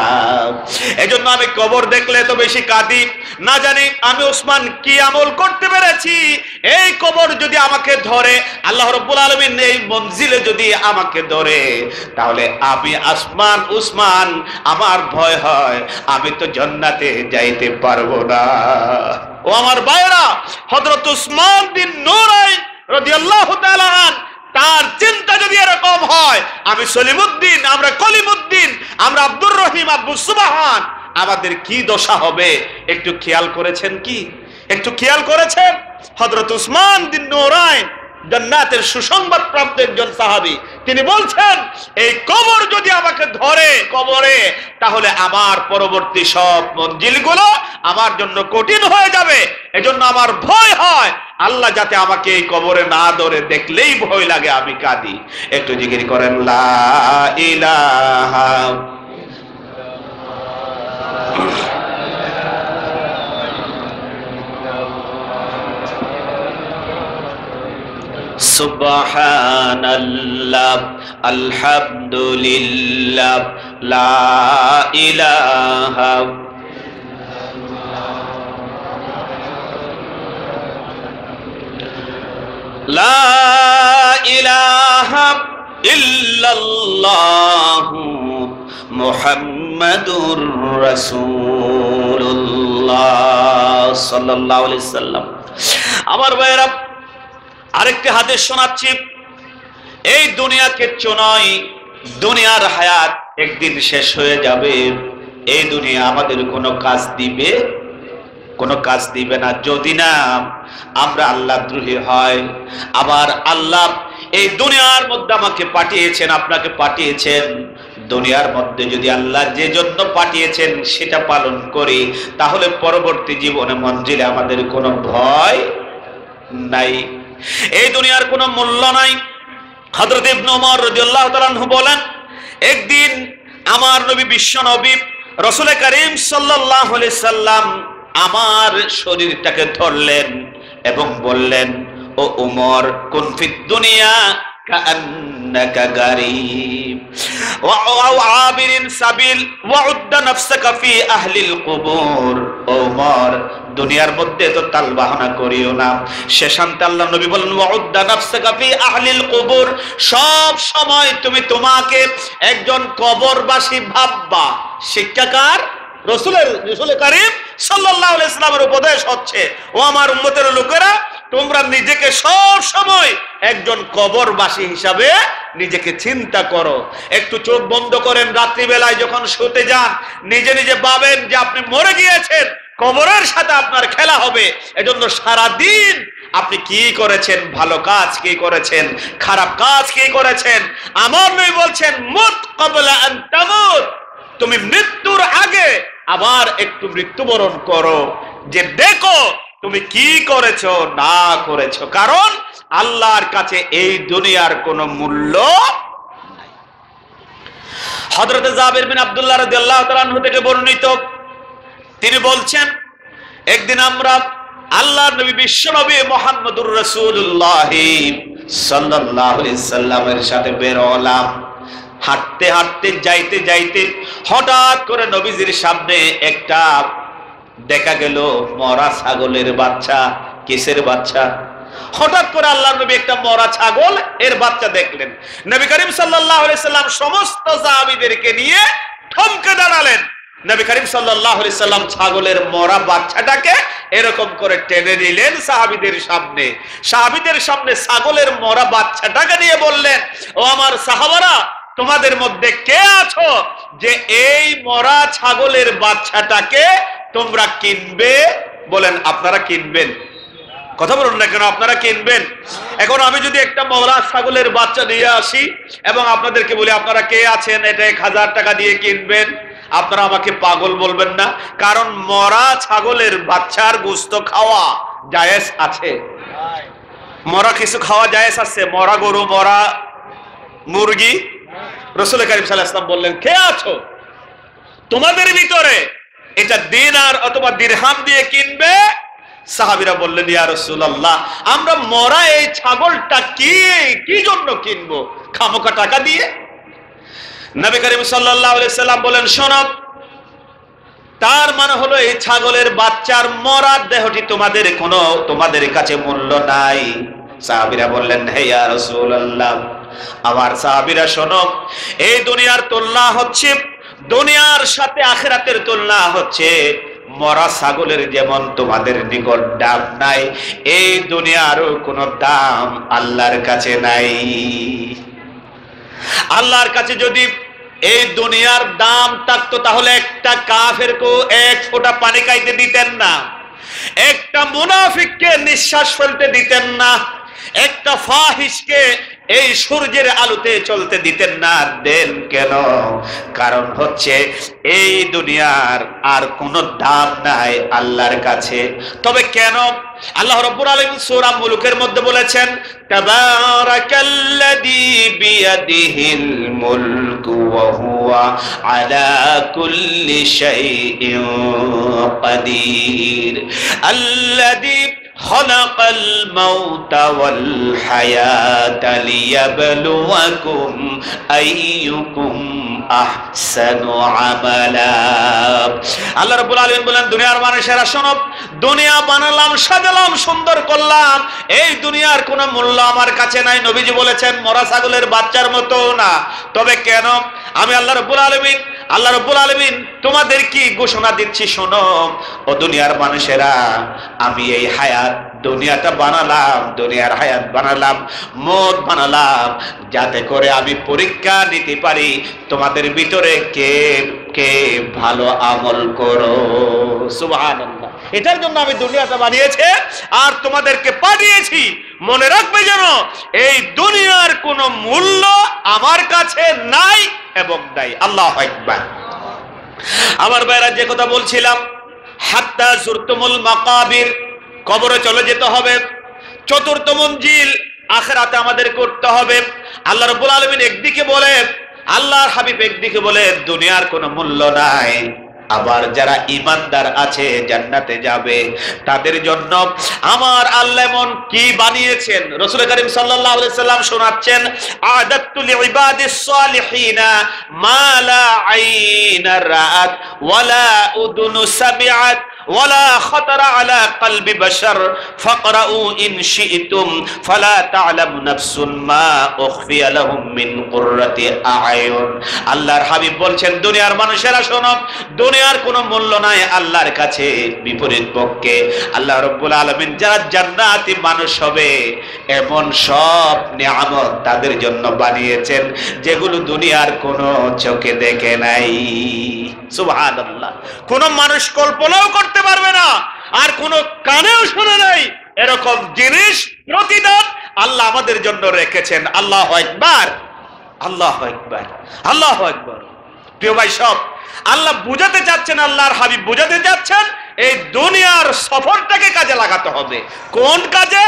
এজন্য আমি কবর দেখলে তো বেশি কাঁদি। না জানি আমি উসমান কি আমল করতে পেরেছি, এই কবর যদি আমাকে ধরে, আল্লাহ রাব্বুল আলামিন এই মঞ্জিলে যদি আমাকে ধরে, তাহলে আমি উসমান আমার ভয় হয়, আমি তো জান্নাতে যাইতে পারবো না। ও আমার ভাইরা, হযরত উসমান বিন নূরাইন রাদিয়াল্লাহু তাআলা আন, তার চিন্তা যদি এরকম হয়, আমি সলিমউদ্দিন, আমরা কলিমউদ্দিন, আমরা আব্দুর রহিম, আব্দু সুবহান, আমাদের কি দশা হবে একটু খেয়াল করেছেন কি? একটু খেয়াল করেছেন? হযরত উসমান বিন নূরাইন জান্নাতের সুসংবাদ প্রাপ্ত একজন সাহাবী, তিনি বলছেন, এই কবর যদি আমাকে ধরে কবরে, তাহলে আমার পরবর্তী সব মঞ্জিলগুলো আমার জন্য কঠিন হয়ে যাবে। এজন্য আমার ভয় হয়, আল্লাহ যাতে আমাকে এই কবরে না ধরে, দেখলেই ভয় লাগে, আমি কাঁদি। একটু জিকির করেন, লা ইলাহা সুবহানাল্লাহ, আলহামদুলিল্লাহ, লা ইলাহা লা ইলাহা ইল্লাল্লাহু মুহাম্মাদুর রাসূলুল্লাহ সাল্লাল্লাহু আলাইহি সাল্লাম। আমার ভাইরা, আরেকটি হাদিস শোনাচ্ছি। এই দুনিয়া কিচ্ছু নয়, দুনিয়ার হায়াত একদিন শেষ হয়ে যাবে। এই দুনিয়া আমাদের কোনো কাজ দিবে? কোনো কাজ দিবে না, যদি না আমরা আল্লাহ দ্রোহী হয়। আবার আল্লাহ এই দুনিয়ার মধ্যে আমাকে পাঠিয়েছেন, আপনাকে পাঠিয়েছেন, দুনিয়ার মধ্যে যদি আল্লাহ যে জন্য পাঠিয়েছেন সেটা পালন করি, তাহলে পরবর্তী জীবনে মঞ্জিলে আমাদের কোনো ভয় নাই, এই দুনিয়ার কোনো মূল্য নাই। হযরত ইবনে ওমর রাদিয়াল্লাহু তাআলা আনহু বলেন, একদিন আমার নবী, বিশ্ব নবী রাসূল করিম সাল্লাল্লাহু আলাইহি সাল্লাম আমার শরীরটাকে ধরলেন এবং বললেন, ও ওমর, কুন ফিদ দুনিয়া কাআন্নাকা গারীব ওয়া আবিরিন সাবিল ওয়া উদ্দা নাফসাকা ফি আহলিল কুবুর। ওমর, দুনিয়ার মধ্যে তো তালবাহানা করিও না। শেষান্তে আল্লাহ নবী বলেন, ওয়া উদ্দা নাফসাকা ফি আহলিল কুবুর, সব সময় তুমি তোমাকে একজন কবরবাসী ভাববা। শিক্ষাকার রাসূল করিম সাল্লাল্লাহু আলাইহি ওয়াসাল্লামের উপদেশ হচ্ছে, ও আমার উম্মতের লোকেরা, তোমরা নিজেকে সব সময় একজন কবরবাসী হিসাবে নিজেকে চিন্তা করো। একটু চোখ বন্ধ করেন, রাত্রিবেলায় যখন শুতে যান, নিজে নিজে ভাবেন যে আপনি মরে গিয়েছেন, কবরের সাথে আপনার খেলা হবে। এজন্য সারাদিন আপনি কি করেছেন, ভালো কাজ কি করেছেন, খারাপ কাজ কি করেছেন। আমার নবী বলছেন, মুত ক্বাবলা আন তামুত, তুমি মৃত্যুর আগে আবার একটু মৃত্যুবরণ করো, যে দেখো তুমি কি করেছো না করেছো। কারণ আল্লাহর কাছে এই দুনিয়ার কোনো মূল্য নাই। হযরত জাবির বিন আব্দুল্লাহ রাদিয়াল্লাহু তাআলা আনহু থেকে বর্ণিত, তিনি বলছেন, একদিন আমরা আল্লাহর নবী, বিশ্ব নবী মুহাম্মদুর রাসূলুল্লাহ সাল্লাল্লাহু আলাইহি সাল্লামের সাথে বের হলাম। হাঁটতে হাঁটতে যাইতে যাইতে হঠাৎ করে নবীজির সামনে একটা দেখা গেল মরা ছাগলের বাচ্চা। কিসের বাচ্চা? হঠাৎ করে আল্লাহর নবী একটা মরা ছাগল এর বাচ্চা দেখলেন। নবী করিম সাল্লাল্লাহু আলাইহি সাল্লাম সমস্ত সাহাবীদেরকে নিয়ে থমকে দাঁড়ালেন। নবী করিম সাল্লাল্লাহু আলাইহি সাল্লাম ছাগলের মরা বাচ্চাটাকে এরকম করে টেনে নিলেন সাহাবীদের সামনে। সাহাবীদের সামনে ছাগলের মরা বাচ্চাটাকে নিয়ে বললেন, ও আমার সাহাবারা, তোমাদের মধ্যে কে আছো যে এই মরা ছাগলের বাচ্চাটাকে তোমরা কিনবে? বলেন, আপনারা কিনবেন? কথা বলুন না কেন, আপনারা কিনবেন? এখন আমি যদি একটা মরা ছাগলের বাচ্চা নিয়ে আসি এবং আপনাদেরকে বলি, আপনারা কে আছেন এটা 1000 টাকা দিয়ে কিনবেন, আপনারা আমাকে পাগল বলবেন না? কারণ মরা ছাগলের বাচ্চার গোশত খাওয়া জায়েজ আছে, মরা কিছু খাওয়া জায়েজ আছে, মরা গরু, মরা মুরগি। রাসূল করিম সাল্লাল্লাহু আলাইহি ওয়াসাল্লাম বললেন, কে আছো তোমাদের ভিতরে এটা দিনার অথবা দিরহাম দিয়ে কিনবে? সাহাবীরা বললেন, ইয়া রাসূলুল্লাহ, আমরা মরা এই ছাগলটা কি জন্য কিনবো খামোকা টাকা দিয়ে? নবী করিম সাল্লাল্লাহু আলাইহি ওয়াসাল্লাম বলেন, শোনো, তার মানে হলো এই ছাগলের বাচ্চার মরা দেহটি তোমাদের কাছে মূল্য নাই। সাহাবীরা বললেন, হে ইয়া রাসূলুল্লাহ, আমার সাহাবীরা শোনো, এই দুনিয়ার তুলনা হচ্ছে, দুনিয়ার সাথে আখিরাতের তুলনা হচ্ছে মরা ছাগলের যেমন তোমাদের নিকট দাম নাই, এই দুনিয়ারও কোনো দাম আল্লাহর কাছে নাই। আল্লাহর কাছে যদি এই দুনিয়ার দাম থাকতো, তাহলে একটা কাফেরকে 1 ফোঁটা পানি খাইতে দিতেন না, একটা মুনাফিককে নিঃশ্বাস ফেলতে দিতেন না, একটা ফাহিশকে এই সূর্যের আলোতে চলতে দিতেন না। দেন কেন? কারণ হচ্ছে এই দুনিয়ার আর কোনো দাম নাই আল্লাহর কাছে। তবে কেন? আল্লাহ রাব্বুল আলামিন সূরা মুলুকের মধ্যে বলেছেন, তাবারাকাল্লাযী বিয়াদিহিল মুলকু ওয়া হুয়া আলা কুল্লি শাইইন কাদির, আল্লাযী খালাকাল মাউতা ওয়াল হায়াতা লিয়াবলুয়াকুম আইয়ুকুম আহসানু আমালা। আল্লাহ রাব্বুল আলামিন বলেন, দুনিয়ার মানুষেরা শোনো, দুনিয়া বানালাম, সাজালাম, সুন্দর করলাম, এই দুনিয়ার কোনো মূল্য আমার কাছে নাই। নবীজি বলেছেন, মরা ছাগলের বাচ্চার মতো না। তবে কেন? আমি আল্লাহ রাব্বুল আলামিন আল্লাহ রাব্বুল আলামিন তোমাদের কি ঘোষণা দিচ্ছি শোনো, ও দুনিয়ার মানুষেরা, আমি এই হায়াত দুনিয়াটা বানালাম, দুনিয়ার হায়াত বানালাম, মত বানালাম, যাতে করে আমি পরীক্ষা নিতে পারি তোমাদের ভিতরে কে কে ভালো আমল করো। সুবহানাল্লাহ। এটার জন্য আমি দুনিয়াটা বানিয়েছি আর তোমাদেরকে পাঠিয়েছি। মনে রাখবে যেন এই দুনিয়ার কোনো মূল্য আমার কাছে নাই এবং নাই। আল্লাহু আকবার। আমার ভাইরা, যে কথা বলছিলাম, হাত্তা জুরতুমুল মাকাবির, কবরে চলে যেতে হবে। চতুর্থ মঞ্জিল আখিরাতে আমাদের করতে হবে। আল্লাহ রাব্বুল আলামিন একদিকে বলে, আল্লাহর হাবিব একদিকে বলে দুনিয়ার কোনো মূল্য নাই, আবার যারা ঈমানদার আছে জান্নাতে যাবে তাদের জন্য আমার আল্লাহ এমন কি বানিয়েছেন। রাসূল করিম সাল্লাল্লাহু আলাইহি সাল্লাম শোনাচ্ছেন, আ'দাতু লিইবাদিস সালিহিনা মা লা আইনা রাআত ওয়ালা উদুনু সামিআত ওয়ালা খাতারা আলা কলবি বাশার ফাকরাউ ইন শি'তুম ফালা তা'লামু নাফসুন মা উখফিয়া লাহুম মিন কুররাতি আ'য়ুন। আল্লাহর হাবিব বলছেন, দুনিয়ার মানুষেরা শোনো, দুনিয়ার কোনো মূল্য নাই আল্লাহর কাছে। বিপরীত পক্ষে আল্লাহ রাব্বুল আলামিন যারা জান্নাতি মানুষ হবে এমন সব নিয়ামত তাদের জন্য বানিয়েছেন যেগুলো দুনিয়ার কোনো চোখে দেখে নাই। সুবহানাল্লাহ। কোন মানুষ কল্পনাও করতে পারবে না আর কোন কানেও শুনে নাই এরকম জিনিস প্রতিদান আল্লাহ আমাদের জন্য রেখেছেন। আল্লাহু আকবার, আল্লাহু আকবার, আল্লাহু আকবার। প্রিয় ভাই সব, আল্লাহ বুঝাতে চাচ্ছেন, আল্লাহর হাবিব বুঝাতে চাচ্ছেন, এই দুনিয়ার সফরটাকে কাজে লাগাতে হবে। কোন কাজে?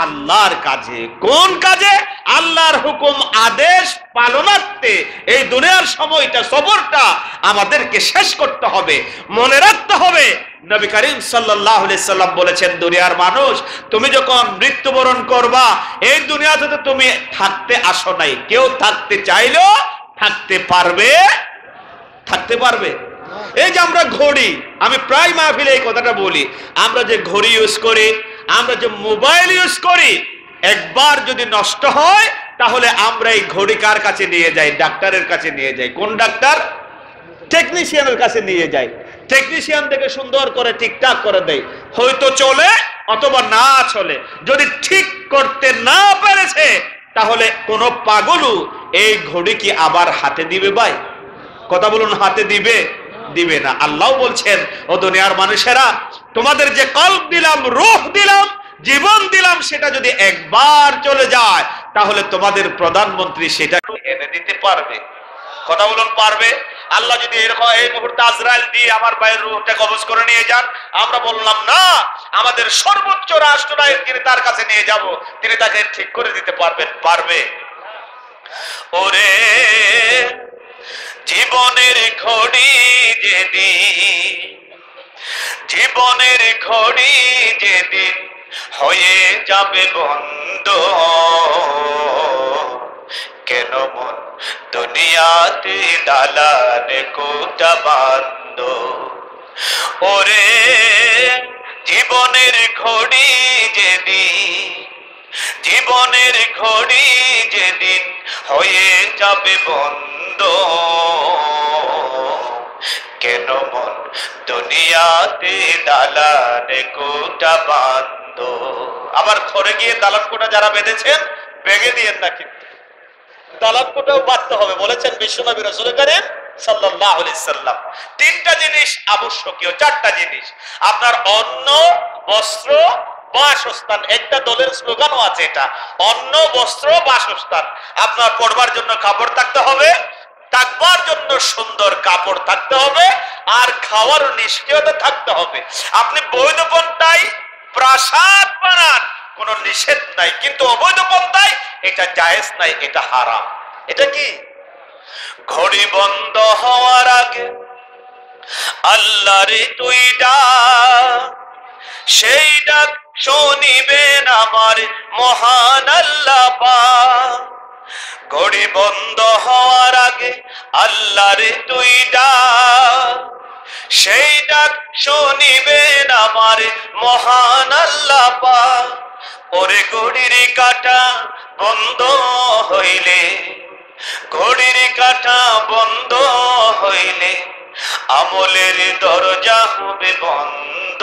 আল্লাহর কাজে। কোন কাজে? আল্লাহর হুকুম আদেশ পালনার্থে এই দুনিয়ার সময়টা, সফরটা আমাদেরকে শেষ করতে হবে। মনে রাখতে হবে, নবী করিম সাল্লাল্লাহু আলাইহি সাল্লাম বলেছেন, দুনিয়ার মানুষ, তুমি যখন মৃত্যুবরণ করবা এই দুনিয়াতে তো তুমি থাকতে আসো নাই। কেউ থাকতে চাইলেও থাকতে পারবে? থাকতে পারবে? এই যে আমরা ঘড়ি, আমি প্রায় মাহফিলে এই কথাটা বলি, আমরা যে ঘড়ি ইউজ করি, আমরা যে মোবাইল ইউজ করি, একবার যদি নষ্ট হয় তাহলে আমরা এই ঘড়ি কার কাছে নিয়ে যাই? ডাক্তারের কাছে নিয়ে যাই। কোন ডাক্তার? টেকনিশিয়ানের কাছে নিয়ে যাই। টেকনিশিয়ান থেকে সুন্দর করে ঠিকঠাক করে দেয়, হয়তো চলে অথবা না চলে। যদি ঠিক করতে না পেরেছে তাহলে কোন পাগলু এই ঘড়ি কি আবার হাতে দিবে? ভাই কথা বলুন, হাতে দিবে? দিবে না। আল্লাহ বলছেন, ও দুনিয়ার মানুষেরা, তোমাদের যে কলব দিলাম, রূহ দিলাম, জীবন দিলাম, সেটা যদি একবার চলে যায় তাহলে তোমাদের প্রধানমন্ত্রী সেটা এনে দিতে পারবে? কথা বলুন, পারবে? আল্লাহ যদি এরকম এই মুহূর্তে আজরাইল দিয়ে আমার ভাইয়ের রূহটা কবজ করে নিয়ে যান, আমরা বললাম না, আমাদের সর্বোচ্চ রাষ্ট্রনায়ক যিনি, তার কাছে নিয়ে যাব, তিনি তাকে ঠিক করে দিতে পারবেন? পারবে? ওরে জীবনের ঘড়ি যেদিন, জীবনের ঘড়ি যেদিন হয়ে যাবে বন্ধ, কেন মন দুনিয়াতে দালানে কোটা বান্ধ। ওরে জীবনের ঘড়ি যেদিন, জীবনের ঘড়ি যেদিন হয়ে যাবে বন্ধ, কেন মন দুনিয়াতে দালানে কোটা বান্ধ। আবার ঘরে গিয়ে দালান কোটা যারা বেঁধেছেন ভেঙে দিয়েন না, কিন্তু দালান কোটাও বাঁধতে হবে। বলেছেন বিশ্বনবী রাসূল করিম সাল্লাল্লাহু আলাইহি সাল্লাম, তিনটা জিনিস আবশ্যকীয়, চারটা জিনিস। আপনার অন্ন, বস্ত্র, বাসস্থান। একটা দলের স্লোগানও আছে এটা, অন্ন, বস্ত্র, বাসস্থান। আপনার পড়বার জন্য কাপড় থাকতে হবে, থাকবার জন্য সুন্দর কাপড় থাকতে হবে, আর খাওয়ার নিশ্চয়তা থাকতে হবে। আপনি বৈধ পন্থায় প্রাসাদ বানান, কোনো নিষেধ নাই, কিন্তু অবৈধ পন্থায় এটা জায়েজ নাই, এটা হারাম। এটা কি? ঘড়ি বন্ধ হওয়ার আগে আল্লাহরে তুই ডাক, সেই ডাক শুনিবেন আমার মহান আল্লাহ পাক। ঘড়ি বন্ধ হওয়ার আগে আল্লাহরে তুই ডাক, সেই ডাক শুনিবেন আমার মহান আল্লাহ পাক। ওরে ঘড়ির কাঁটা বন্ধ হইলে ঘড়ির কাঁটা বন্ধ হইলে আমলের দরজা হবে বন্ধ।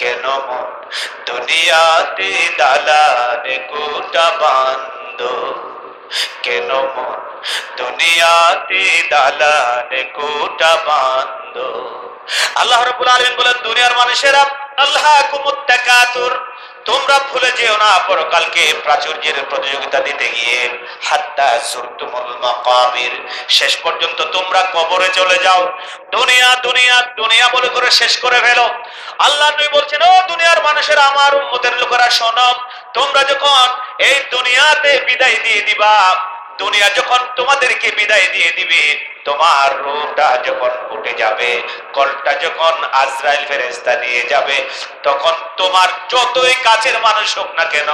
কেন মন দুনিয়াতে দালানে কোটা বান্ধ, কেন মন দুনিয়াতে দালানে কোটা বান্ধ। আল্লাহ রাব্বুল আলামিন বলেন, দুনিয়ার মানুষেরা আল্লাহকুমুত তাকাতুর, তোমরা ভুলে যেও না পরকালকে প্রাচুর্যের প্রতিযোগিতা দিতে গিয়ে, হাত্তা সুরতুমুল মাকাবির, শেষ পর্যন্ত তোমরা কবরে চলে যাও। দুনিয়া দুনিয়া দুনিয়া বলে করে শেষ করে ফেলো। আল্লাহ নবী বলছেন, ও দুনিয়ার মানুষেরা, আমার উম্মতের লোকেরা শোনো, তোমরা যখন এই দুনিয়াতে বিদায় দিয়ে দিবা, দুনিয়া যখন তোমাদেরকে বিদায় দিয়ে দিবে, তোমার রূহটা যখন উঠে যাবে, কলটা যখন আজরাইল ফেরেশতা নিয়ে যাবে, তখন তোমার যতই কাছের মানুষ হোক না কেন,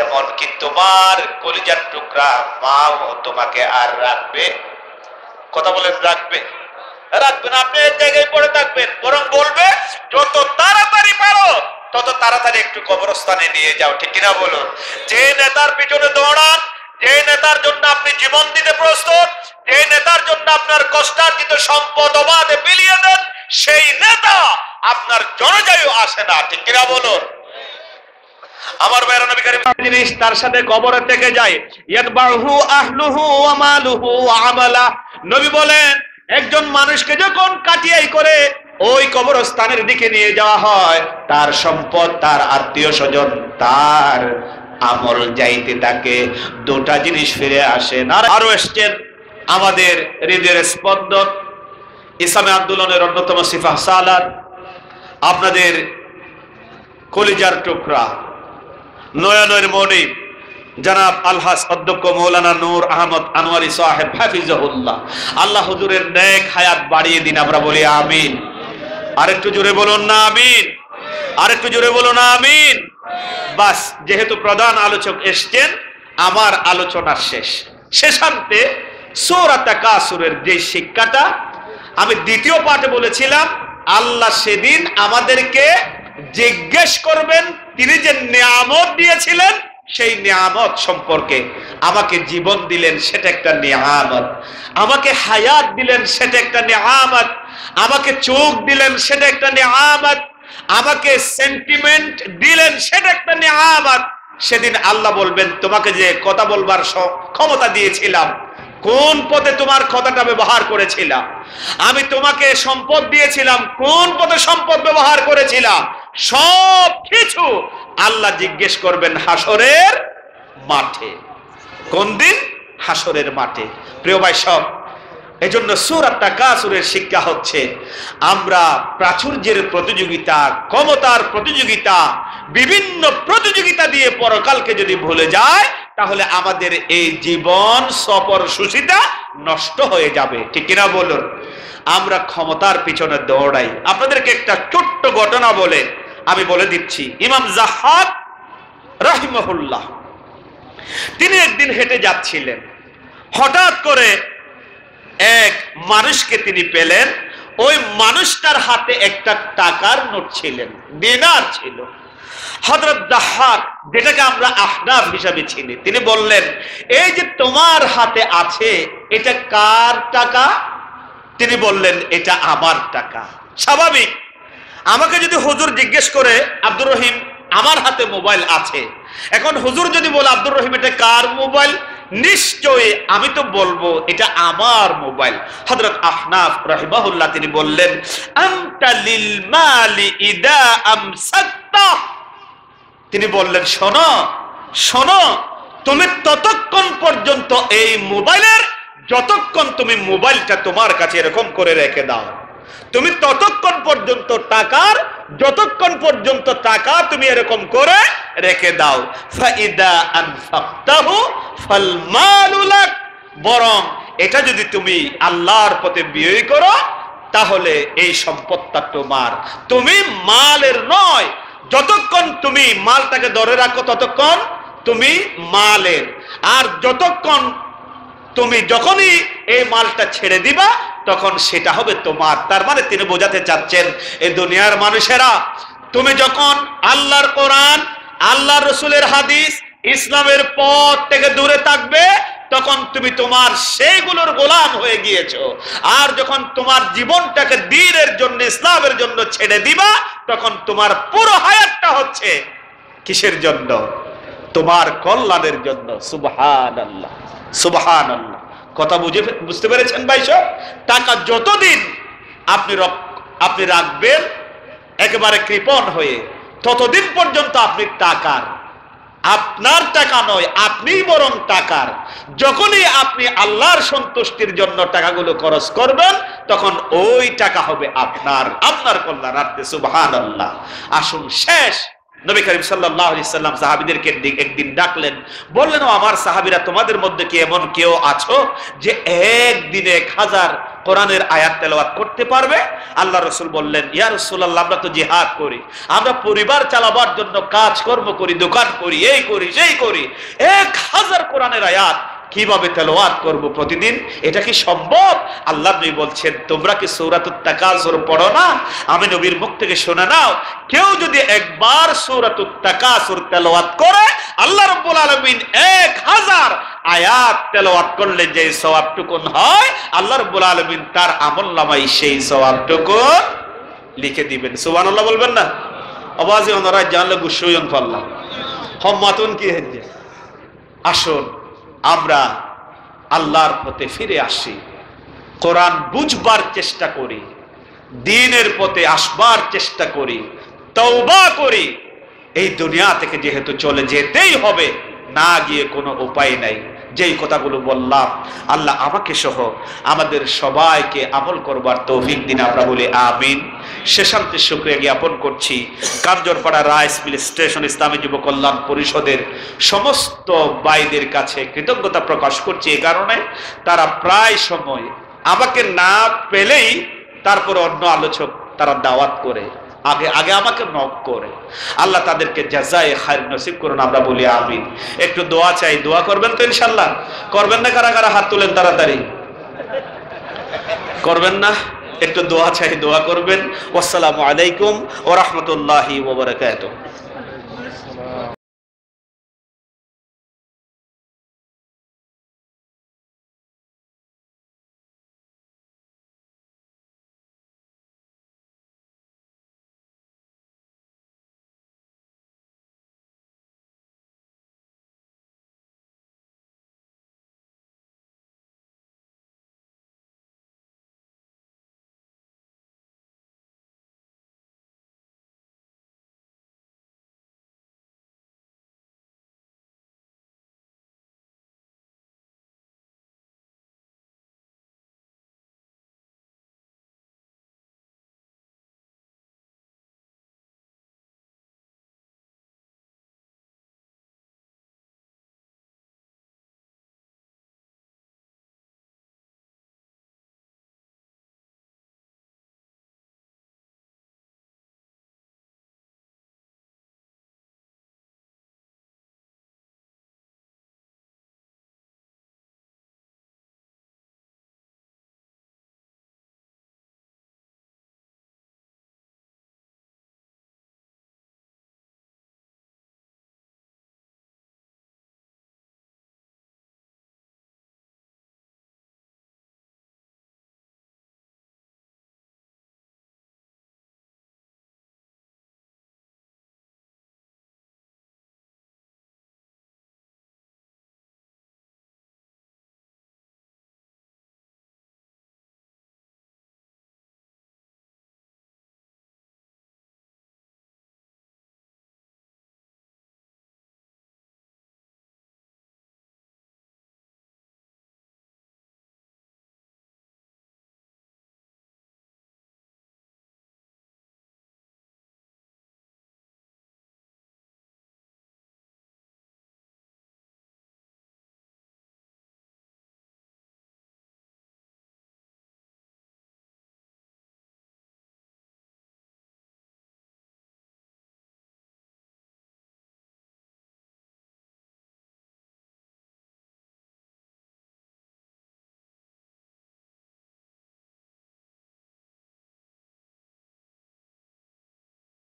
এমনকি তোমার কলিজার টুকরা মাও তোমাকে আর রাখবে, কথা বলেন, রাখবে? রাখবে না। আপনি এক জায়গায় পড়ে থাকবেন, বরং বলবে যত তাড়াতাড়ি পারো তত তাড়াতাড়ি একটু কবরস্থানে নিয়ে যাও, ঠিক কিনা বলুন? যে নেতার পিছনে দৌড়ান, যে নেতার জন্য আপনি জীবন দিতে প্রস্তুত, যে নেতার জন্য আপনার কষ্টার্জিত সম্পদ অবাধে বিলিয়ে দেন, সেই নেতা আপনার জনজায়ু আসে না, ঠিক কিনা বলুন? আমার ভাইরা, নবী কারীম জিনিস তার সাথে কবরে থেকে যায়, ইয়াতবাহু আহলুহু ওয়া মালুহু ওয়া আমালা। নবী বলেন, একজন মানুষকে যখন কাটিয়াই করে ওই কবরস্থানের দিকে নিয়ে যাওয়া হয়, তার সম্পদ, তার আত্মীয় স্বজন, তার আমল যাইতে থাকে, দুটা জিনিস ফিরে আসে না। আরো এসছেন আমাদের হৃদয়ের স্পন্দন, ইসলামী আন্দোলনের অন্যতম সিফাহ সালার, আপনাদের কলিজার টুকরা, নয়নের মণি, জনাব আলহাজ অধ্যক্ষ মৌলানা নূর আহমদ আনোয়ারি সাহেব হাফিজাহুল্লাহ, আল্লাহ হুজুরের নেক হায়াত বাড়িয়ে দিন, আমরা বলি আমিন। আরেকটু জোরে বলুন না আমিন, আরেকটু জোরে বলুন আমিন। বাস, যেহেতু প্রধান আলোচক এসছেন, আমার আলোচনা শেষান্তে সূরা তাকাসুরের যে শিক্ষাটা আমি দ্বিতীয় পাঠে বলেছিলাম, আল্লাহ সেদিন আমাদেরকে জিজ্ঞেস করবেন, তিনি যে নিয়ামত দিয়েছিলেন সেই নিয়ামত সম্পর্কে। আমাকে জীবন দিলেন, সেটা একটা নিয়ামত। আমাকে হায়াত দিলেন, সেটা একটা নিয়ামত। আমাকে চোখ দিলেন, সেটা একটা নিয়ামত। আমাকে সেন্টিমেন্ট দিলেন, সেটা একটা নিয়ামত। সেদিন আল্লাহ বলবেন, তোমাকে যে কথা বলবার ক্ষমতা দিয়েছিলাম, কোন পথে তোমার কথাটা ব্যবহার করেছিলাম? আমি তোমাকে সম্পদ দিয়েছিলাম, কোন পথে সম্পদ ব্যবহার করেছিলাম? সব কিছু আল্লাহ জিজ্ঞেস করবেন হাসরের মাঠে। কোন দিন? হাসরের মাঠে। প্রিয় ভাই সব, এজন্য সূরা তাকাসুরের শিক্ষা হচ্ছে, আমরা প্রাচুর্যের প্রতিযোগিতা, ক্ষমতার প্রতিযোগিতা, বিভিন্ন প্রতিযোগিতা দিয়ে পরকালকে যদি ভুলে যায়, তাহলে আমাদের এই জীবন সফর সুশীতা নষ্ট হয়ে যাবে, ঠিক কিনা বলুন? আমরা ক্ষমতার পিছনে দৌড়াই। আপনাদেরকে একটা ছোট্ট ঘটনা বলে আমি বলে দিচ্ছি। ইমাম যাহ্হাক রাহিমাহুল্লাহ, তিনি একদিন হেঁটে যাচ্ছিলেন, হঠাৎ করে এক মানুষকে তিনি পেলেন। ওই মানুষটার হাতে একটা টাকার নোট ছিলেন, দিনার ছিল। হযরত যাহ্হাক, যেটাকে আমরা আহনাফ হিসাবে চিনি, তিনি বললেন, এই যে তোমার হাতে আছে, এটা কার টাকা? তিনি বললেন, এটা আমার টাকা। স্বাভাবিক, আমাকে যদি হুজুর জিজ্ঞেস করে, আব্দুর রহিম আমার হাতে মোবাইল আছে, এখন হুজুর যদি বলে, আব্দুর রহিম এটা কার মোবাইল? নিশ্চয়ই আমি তো বলবো এটা আমার মোবাইল। হযরত আহনাফ রাহিমাহুল্লাহ তিনি বললেন, আনতা লিল মালি ইদা আমসাকতা। তিনি বললেন, শোনো শোনো, তুমি ততক্ষণ পর্যন্ত এই মোবাইলের, যতক্ষণ তুমি মোবাইলটা তোমার কাছে এরকম করে রেখে দাও, তুমি ততক্ষণ পর্যন্ত টাকার, যতক্ষণ পর্যন্ত টাকা তুমি এরকম করে রেখে দাও। ফাইদা আনফাকতাহু ফাল মালু লাক, বরং এটা যদি তুমি আল্লাহর পথে ব্যয় করো, তাহলে এই সম্পদটা তোমার, তুমি মালের নয়। যতক্ষণ তুমি মালটাকে ধরে রাখো, ততক্ষণ তুমি মালের, আর যতক্ষণ তুমি যখনই এই মালটা ছেড়ে দিবা, তখন সেটা হবে তোমার। তার মানে তিনি বোঝাতে চাচ্ছেন, এই দুনিয়ার মানুষেরা, তুমি যখন আল্লাহর কোরআন, আল্লাহর রাসূলের হাদিস, ইসলামের পথ থেকে দূরে থাকবে, তখন তুমি তোমার সেইগুলোর গোলাম হয়ে গিয়েছো। আর যখন তোমার জীবনটাকে দ্বীনের জন্য, ইসলামের জন্য ছেড়ে দিবা, তখন তোমার পুরো হায়াতটা হচ্ছে কিসের জন্য? তোমার কল্যাণের জন্য। সুবহানাল্লাহ, সুবহানাল্লাহ। কথা বুঝতে পেরেছেন ভাই সব? টাকা যতদিন আপনি রাখবেন একেবারে কৃপণ হয়ে, ততদিন পর্যন্ত আপনি টাকার, আপনার টাকা নয়, আপনিই বরং টাকার। যখনই আপনি আল্লাহর সন্তুষ্টির জন্য টাকাগুলো খরচ করবেন, তখন ওই টাকা হবে আপনার কল্যাণার্থে। সুবহানাল্লাহ। আসুন, শেষ নবী করিম সাল্লাল্লাহু আলাইহি সাল্লাম সাহাবীদেরকে একদিন ডাকলেন, বললেন, ও আমার সাহাবীরা, তোমাদের মধ্যে কি এমন কেউ আছো যে একদিনে 1000 কোরআনের আয়াত তেলাওয়াত করতে পারবে? আল্লাহ রাসূল বললেন, ইয়া রাসূলুল্লাহ, আমরা তো জিহাদ করি, আমরা পরিবার চালাবার জন্য কাজকর্ম করি, দোকান করি, এই করি সেই করি, 1000 কোরআনের আয়াত কিভাবে তেলাওয়াত করব প্রতিদিন? এটা কি সম্ভব? আল্লাহ নবী বলছেন, তোমরা কি সূরাতুত তাকাসুর পড়ো না? আমি নবীর মুখ থেকে শুনে নাও, কেউ যদি একবার সূরাতুত তাকাসুর তেলাওয়াত করে, আল্লাহ রাব্বুল আলামিন 1000 আয়াত তেলাওয়াত করলে যে সওয়াবটুকু হয়, আল্লাহ রাব্বুল আলামিন তার আমলনামায় সেই সওয়াবটুকু লিখে দিবেন। সুবহানাল্লাহ বলবেন না? আওয়াজে ওনারা জানলে গুশয়ন পাল্লা হম্মাতুন কি হচ্ছে। আসুন আমরা আল্লাহর পথে ফিরে আসি, কোরআন বুঝবার চেষ্টা করি, দ্বীনের পথে আসবার চেষ্টা করি, তওবা করি। এই দুনিয়া থেকে যেহেতু চলে যেতেই হবে, না গিয়ে কোনো উপায় নাই। যেই কথাগুলো বললাম, আল্লাহ আমাকে সহ আমাদের সবাইকে আমল করবার তৌফিক দিন, আমরা বলি আমিন। শেষান্তে শুকরিয়া জ্ঞাপন করছি কাঞ্জরপাড়া রাইস মিল স্টেশন ইসলামী যুব কল্যাণ পরিষদের সমস্ত ভাইদের কাছে কৃতজ্ঞতা প্রকাশ করছি। এই কারণে তারা প্রায় সময় আমাকে না পেলেই তারপর অন্য আলোচক তারা দাওয়াত করে, আগে আমাকে নক করে। আল্লাহ তাদেরকে জাযায়ে খায়র নসিব করুন, আমরা বলি আমিন। একটু দোয়া চাই, দোয়া করবেন তো ইনশাআল্লাহ? করবেন না? কারা কারা হাত তুলেন তাড়াতাড়ি? করবেন না? একটু দোয়া চাই, দোয়া করবেন। আসসালামু আলাইকুম ওয়া রাহমাতুল্লাহি ওয়া বারাকাতুহু।